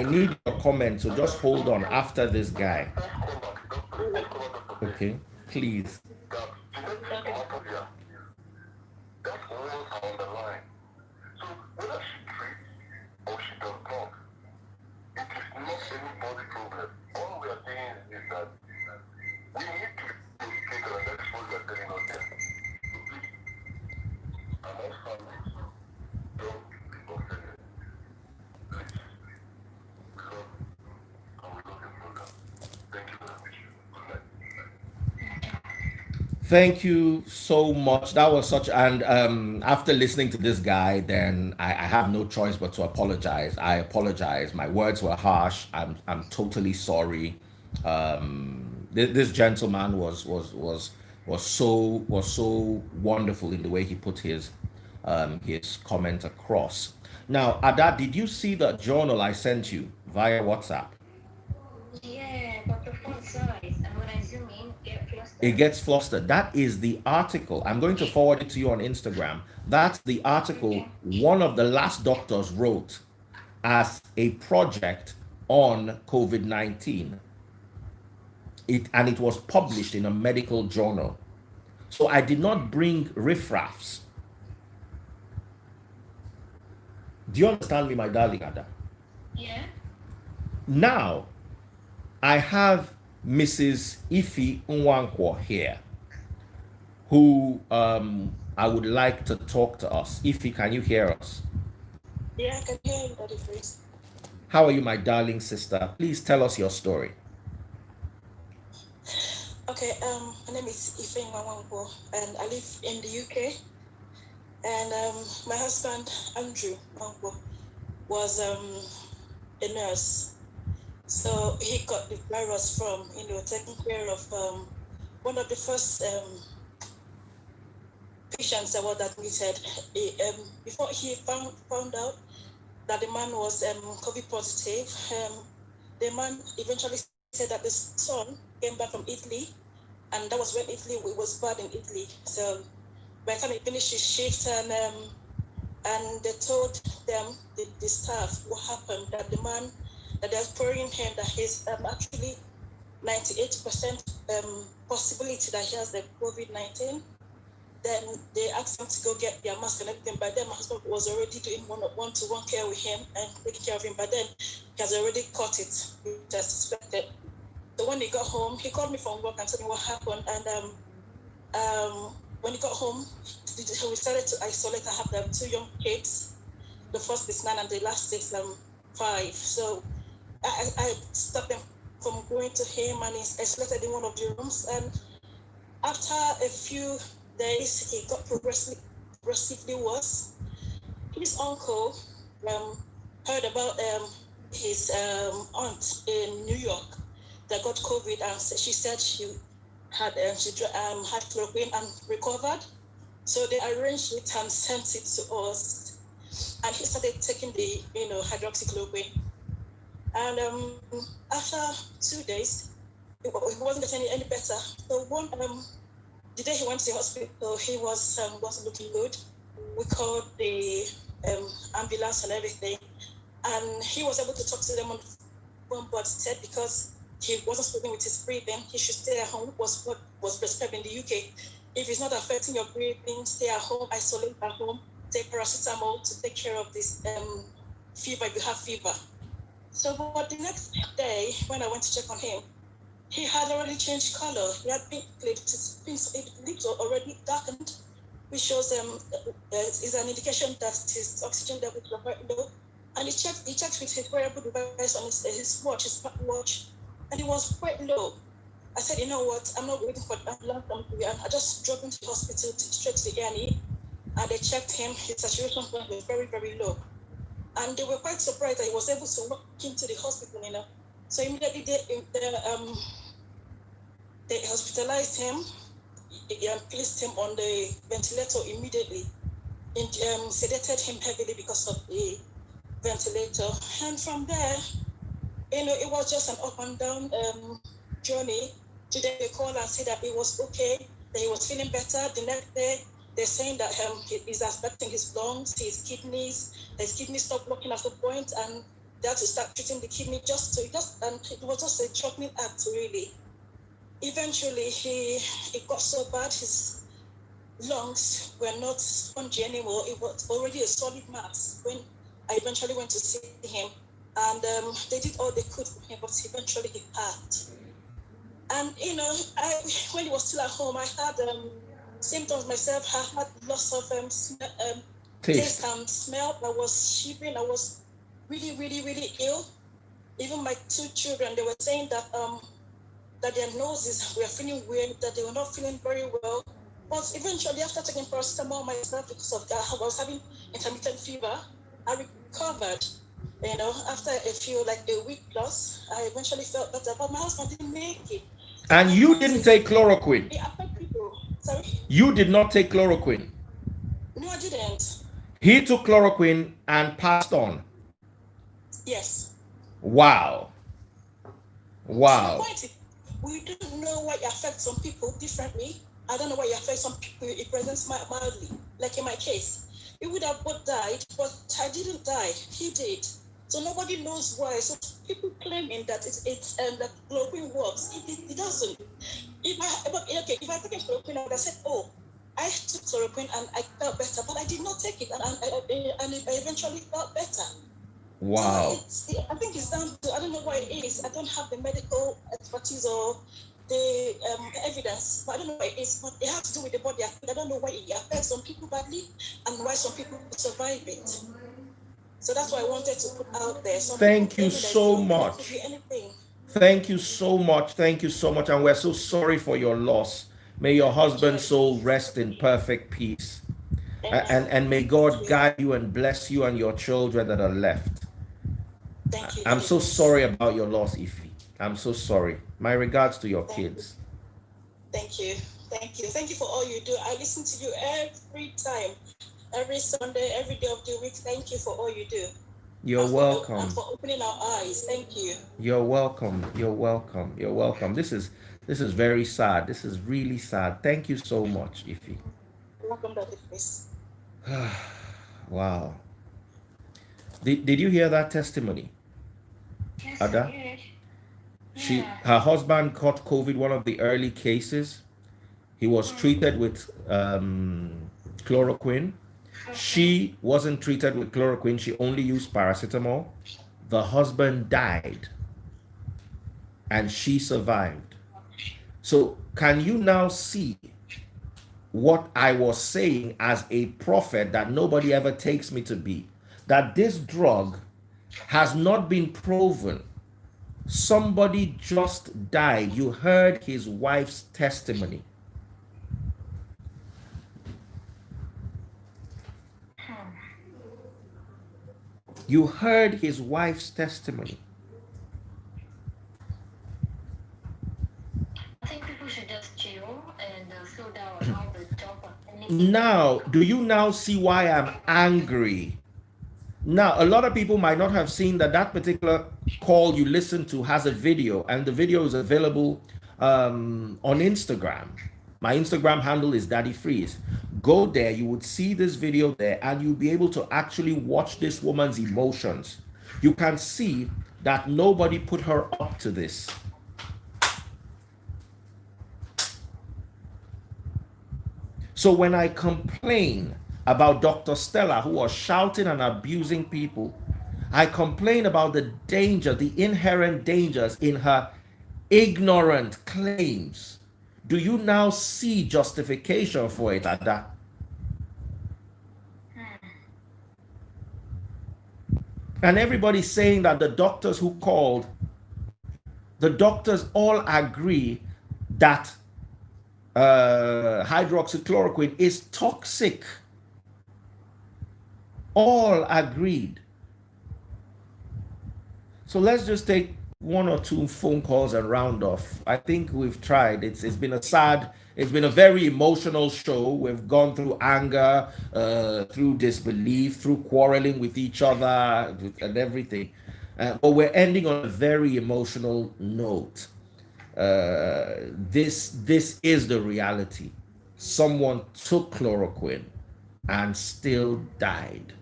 need your comment, so just hold on after this guy. Okay, please. Thank you so much. That was such, and after listening to this guy, then I have no choice but to apologize. I apologize. My words were harsh. I'm totally sorry. This gentleman was so wonderful in the way he put his comment across. Now, Ada, did you see the journal I sent you via WhatsApp? Yeah, but the font size, and when I zoom in, It gets flustered. That is the article. I'm going to forward it to you on Instagram. That's the article one of the last doctors wrote as a project on COVID-19. And it was published in a medical journal. So I did not bring riffraffs. Do you understand me, my darling Ada? Yeah. Now, I have Mrs. Ify Nwankwo here, who I would like to talk to us. Ify, can you hear us? Yeah, I can hear you, Daddy Chris. How are you, my darling sister? Please tell us your story. Okay, my name is Ify Nwankwo, and I live in the UK. And my husband, Andrew Nwankwo, was a nurse. So he got the virus from, taking care of one of the first patients that was admitted. Before he found out that the man was COVID positive, the man eventually said that the son came back from Italy, and that was when Italy was bad in Italy. So by the time he finished his shift, and they told them, the staff, what happened, that the man, that they're pouring him, that he's actually 98% possibility that he has the COVID-19. Then they asked him to go get their mask and everything. By then, my husband was already doing one-to-one care with him and taking care of him. By then, he has already caught it, which I suspected. So when he got home, he called me from work and told me what happened. And when he got home, we started to isolate. I have 2 young kids. The first is 9 and the last is 5. So I stopped them from going to him, and he's isolated in one of the rooms. And after a few days, he got progressively worse. His uncle heard about his aunt in New York that got COVID, and she said she had chloroquine and recovered. So they arranged it and sent it to us, and he started taking the hydroxychloroquine. And after 2 days, he wasn't getting any better. So the day he went to the hospital, he wasn't looking good. We called the ambulance and everything, and he was able to talk to them on the phone, but said because he wasn't struggling with his breathing, he should stay at home. Was what was prescribed in the UK. If it's not affecting your breathing, stay at home, isolate at home, take paracetamol to take care of this fever if you have fever. So, but the next day, when I went to check on him, he had already changed color. He had pink lips. His lips were already darkened, which shows is an indication that his oxygen levels were quite low. And he checked with his wearable device on his watch, his smartwatch, and it was quite low. I said, you know what? I'm not waiting for that long term to be. I just drove into the hospital straight to the A&E, and they checked him. His saturation point was very, very low. And they were quite surprised that he was able to walk into the hospital, So immediately they hospitalized him and placed him on the ventilator immediately, and sedated him heavily because of the ventilator. And from there, it was just an up and down journey. Today they called and said that it was okay, that he was feeling better. The next day, they're saying that he's affecting his lungs, his kidneys stopped working at the point, and they had to start treating the kidney and it was just a juggling act, really. Eventually, it got so bad, his lungs were not spongy anymore. It was already a solid mass when I eventually went to see him, and they did all they could for him, but eventually he passed. And when he was still at home, I had symptoms myself. I had loss of taste and smell. I was shivering. I was really, really, really ill. Even my 2 children, they were saying that their noses were feeling weird, that they were not feeling very well. But eventually, after taking paracetamol myself because of that, I was having intermittent fever. I recovered. After a week plus, I eventually felt better. But my husband didn't make it. And you didn't take chloroquine? It affected people. Sorry? You did not take chloroquine? No, I didn't. He took chloroquine and passed on? Yes. Wow. Wow. So the point is, we don't know why it affects some people differently. I don't know why it affects some people. It presents mildly. Like in my case, we would have both died, but I didn't die. He did. So nobody knows why. So people claiming that that chloroquine works. It doesn't. If I take chloroquine, I would have said, oh, I took chloroquine and I felt better, but I did not take it, and I eventually felt better. Wow. So I think it's down to, I don't know why it is. I don't have the medical expertise or the evidence, but I don't know why it is. But it has to do with the body. I don't know why it affects some people badly and why some people survive it. So that's why I wanted to put out there. Thank you so much. Thank you so much. Thank you so much. And we're so sorry for your loss. May your husband's soul rest in perfect peace. And may God guide you and bless you and your children that are left. Thank you. I'm so sorry about your loss, Ify. I'm so sorry. My regards to your kids. Thank you. Thank you. Thank you for all you do. I listen to you every time, every Sunday, every day of the week. Thank you for all you do. You're welcome. And for opening our eyes. Thank you. You're welcome. You're welcome. You're welcome. This is very sad. This is really sad. Thank you so much, Ify. Welcome, Dr. Chris. Wow. Did you hear that testimony? Yes, Ada? I did. Her husband caught COVID, one of the early cases. He was treated with chloroquine. She wasn't treated with chloroquine. She only used paracetamol. The husband died and she survived. So can you now see what I was saying as a prophet that nobody ever takes me to be? That this drug has not been proven. Somebody just died. You heard his wife's testimony. You heard his wife's testimony. I think people should just chill and slow down on how the job or Now, do you now see why I'm angry? Now, a lot of people might not have seen that particular call you listened to has a video, and the video is available on Instagram. My Instagram handle is Daddy Freeze. Go there, you would see this video there, and you'll be able to actually watch this woman's emotions. You can see that nobody put her up to this. So when I complain about Dr. Stella, who was shouting and abusing people, I complain about the danger, the inherent dangers in her ignorant claims. Do you now see justification for it, Ada? And everybody's saying that the doctors who called, the doctors all agree that hydroxychloroquine is toxic. All agreed. So let's just take one or two phone calls and round off. I think we've tried. It's been a very emotional show. We've gone through anger, through disbelief, through quarreling with each other and everything. But we're ending on a very emotional note. This is the reality. Someone took chloroquine and still died.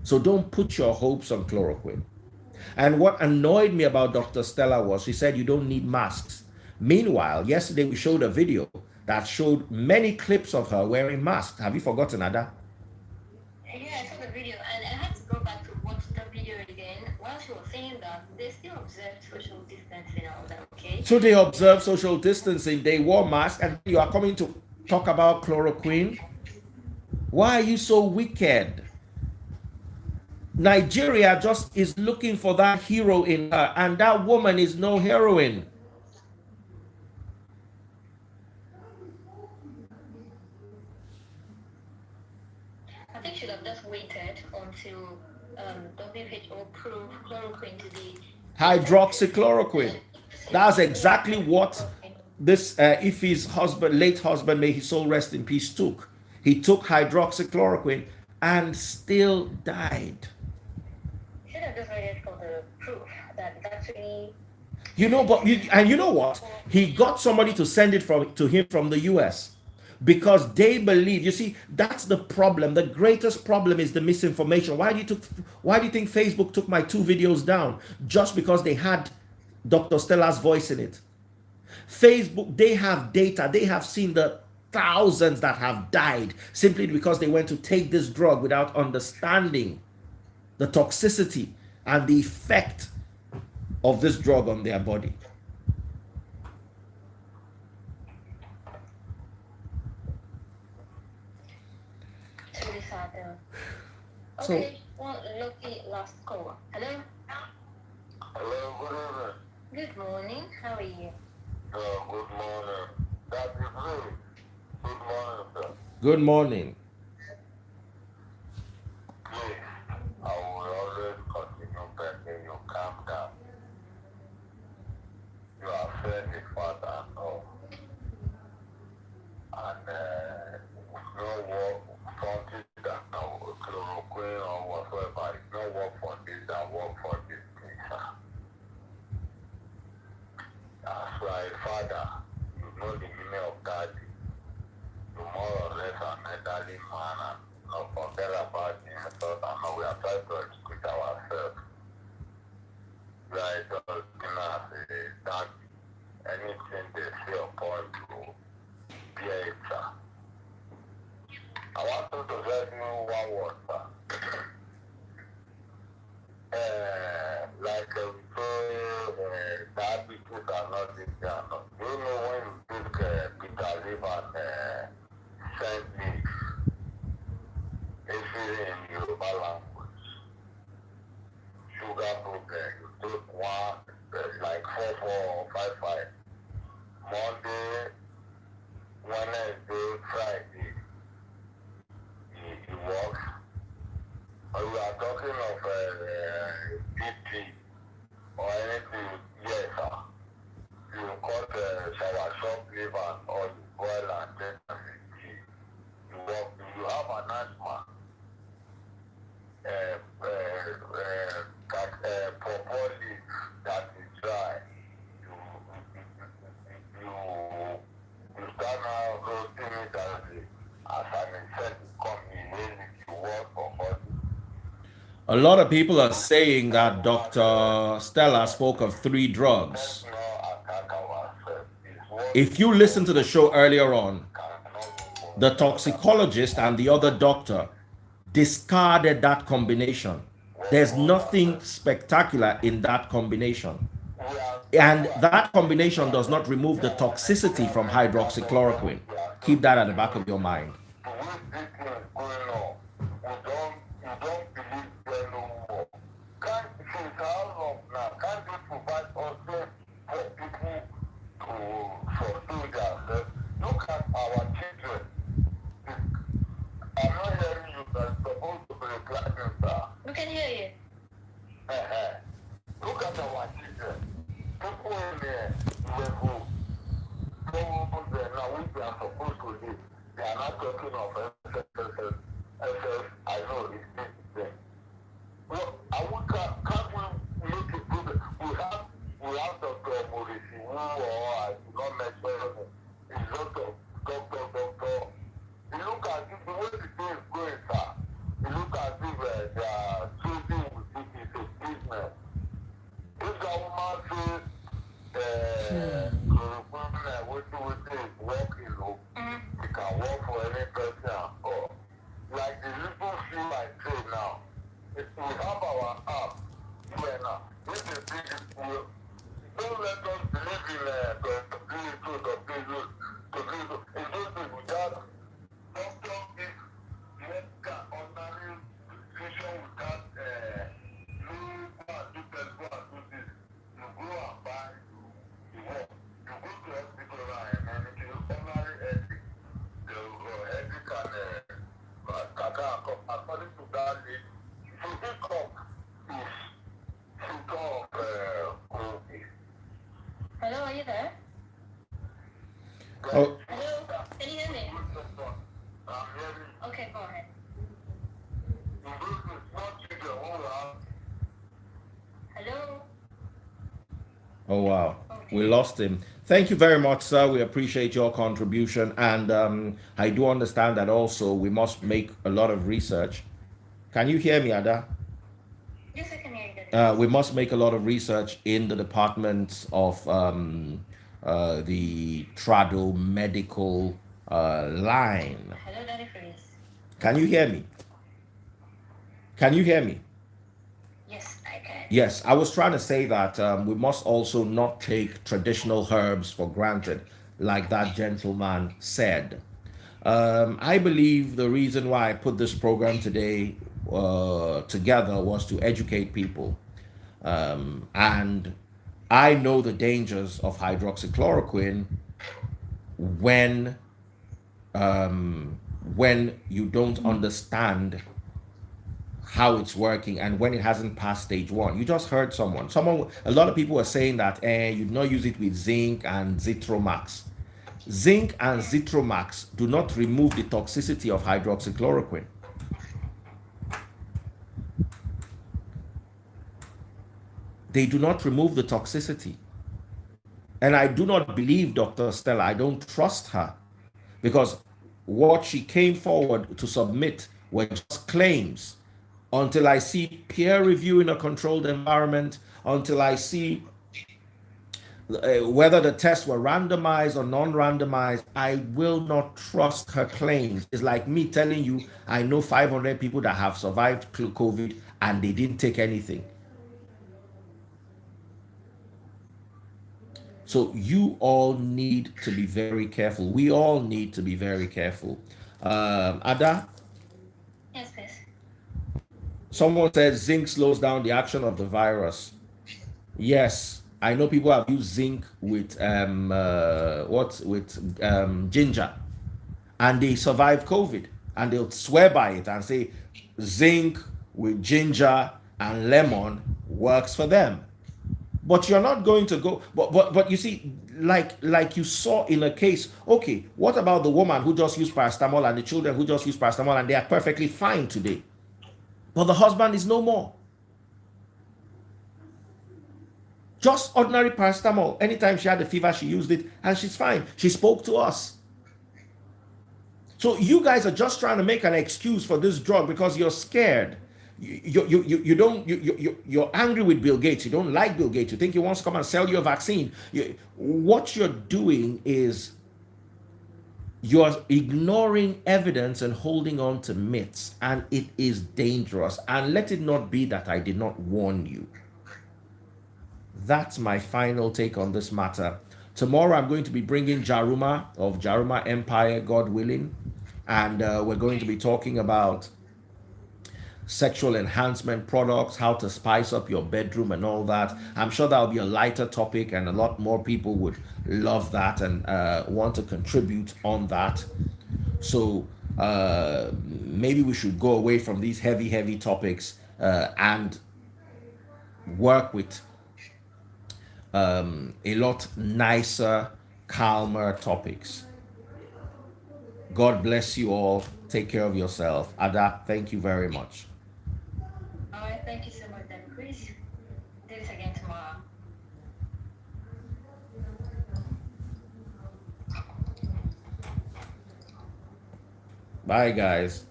So don't put your hopes on chloroquine. And what annoyed me about Dr. Stella was she said you don't need masks. Meanwhile, yesterday we showed a video that showed many clips of her wearing masks. Have you forgotten, Ada? Yeah, I saw the video, and I had to go back to watch the video again. While she was saying that, they still observed social distancing and all that, okay? So they observed social distancing, they wore masks, and you are coming to talk about chloroquine? Why are you so wicked? Nigeria just is looking for that hero in her, and that woman is no heroine. I think should have just waited until WHO proved chloroquine to be Hydroxychloroquine. That's exactly what this Ife's husband, late husband, may his soul rest in peace, took. He took hydroxychloroquine and still died. Should have just waited for the proof that it's actually. You know, and you know what? He got somebody to send it to him from the US because they believe. You see, that's the problem. The greatest problem is the misinformation. Why do you think Facebook took my 2 videos down? Just because they had Dr. Stella's voice in it. Facebook, they have data. They have seen the thousands that have died simply because they went to take this drug without understanding the toxicity and the effect of this drug on their body. It's really sad though. So- Okay, well, lucky last call. Hello? Hello, good evening. Good morning, how are you? Good morning. That is me. Good morning, sir. Good morning. Please, I will always continue begging you calm down. You are fairly father and all. And no work, something that chloroquine or whatsoever, it's no work for this and work for this thing, sir. As my father, you know the meaning of daddy. You more or less an elderly man and not forget about himself and now we are trying to educate ourselves. We are looking at that anything they say upon you, bear 455. Monday, Wednesday, Friday, he works. We are talking of BP or anything, yes, sir. You cut shower shop liver and oil, boil and take and tea. You work, you have an asthma, purple leaf that is dry. You start now roasting it as an insect come in, when you work for body. A lot of people are saying that Dr. Stella spoke of 3 drugs. Let's not attack ourselves. It's what If you listen to the show earlier on, the toxicologist and the other doctor discarded that combination. There's nothing spectacular in that combination. And that combination does not remove the toxicity from hydroxychloroquine. Keep that at the back of your mind. the way this thing is going on, you don't believe there no more. Can't since how long now? Can't they provide also for people for soldiers? Look at our children. I'm not hearing you, but it's supposed to be replying, sir. We can hear you. Look at our children. People in there, level, go over there now, which they are supposed to live. They are not talking of SSS. I know it's this thing. Well, can't we make it good? We have Dr. Morisi, who, or I do not mention him. He's doctor. You look at it, the way the thing is going, sir. You look at it, they are choosing with it, it's a business. If the woman says, chloroquine, what is working, it can work for any person. Or, like the little few I say now, if we have our app, here now, if the big, don't let us believe in the people, the people. It's just that without doctor, if you can ordinary physician without you go and do this, you go and buy, you work. You go to hospital and if you ordinary ethic, the ethic and according to that list, so income is symptom of COVID. Hello, are you there? Oh, Hello? Can you hear me? I'm hearing Okay, go ahead. Hello? oh wow. We lost him. Thank you very much, sir. We appreciate your contribution. And I do understand that also we must make a lot of research. Can you hear me, Ada? Yes, I can hear you good. We must make a lot of research in the departments of the trado medical line. Hello, Daddy Freeze. Can you hear me? Can you hear me? Yes, I can. Yes, I was trying to say that we must also not take traditional herbs for granted, like that gentleman said. I believe the reason why I put this program today together was to educate people. And I know the dangers of hydroxychloroquine when when you don't understand how it's working and when it hasn't passed stage 1. You just heard a lot of people were saying that you not use it with zinc and Zitromax. Zinc and Zitromax do not remove the toxicity of hydroxychloroquine. They do not remove the toxicity. And I do not believe Dr. Stella. I don't trust her because what she came forward to submit were just claims. Until I see peer review in a controlled environment, until I see whether the tests were randomized or non-randomized, I will not trust her claims. It's like me telling you, I know 500 people that have survived COVID and they didn't take anything. So you all need to be very careful. We all need to be very careful. Ada? Yes, please. Someone said zinc slows down the action of the virus. Yes, I know people have used zinc with ginger, and they survive COVID, and they'll swear by it and say zinc with ginger and lemon works for them. But you're not going to go. But you see, like you saw in a case. Okay, what about the woman who just used paracetamol and the children who just used paracetamol and they are perfectly fine today, but the husband is no more? Just ordinary paracetamol. Anytime she had a fever, she used it and she's fine. She spoke to us. So you guys are just trying to make an excuse for this drug because you're scared. You're angry with Bill Gates. You don't like Bill Gates. You think he wants to come and sell you a vaccine. What you're doing is you're ignoring evidence and holding on to myths, and it is dangerous. And let it not be that I did not warn you. That's my final take on this matter. Tomorrow I'm going to be bringing Jaruma of Jaruma Empire, God willing, and we're going to be talking about sexual enhancement products, how to spice up your bedroom and all that. I'm sure that'll be a lighter topic, and a lot more people would love that and want to contribute on that. So maybe we should go away from these heavy topics and work with a lot nicer, calmer topics. God bless you all. Take care of yourself. Ada, thank you very much. All right, thank you so much, then, Chris. Do this again tomorrow. Bye, guys.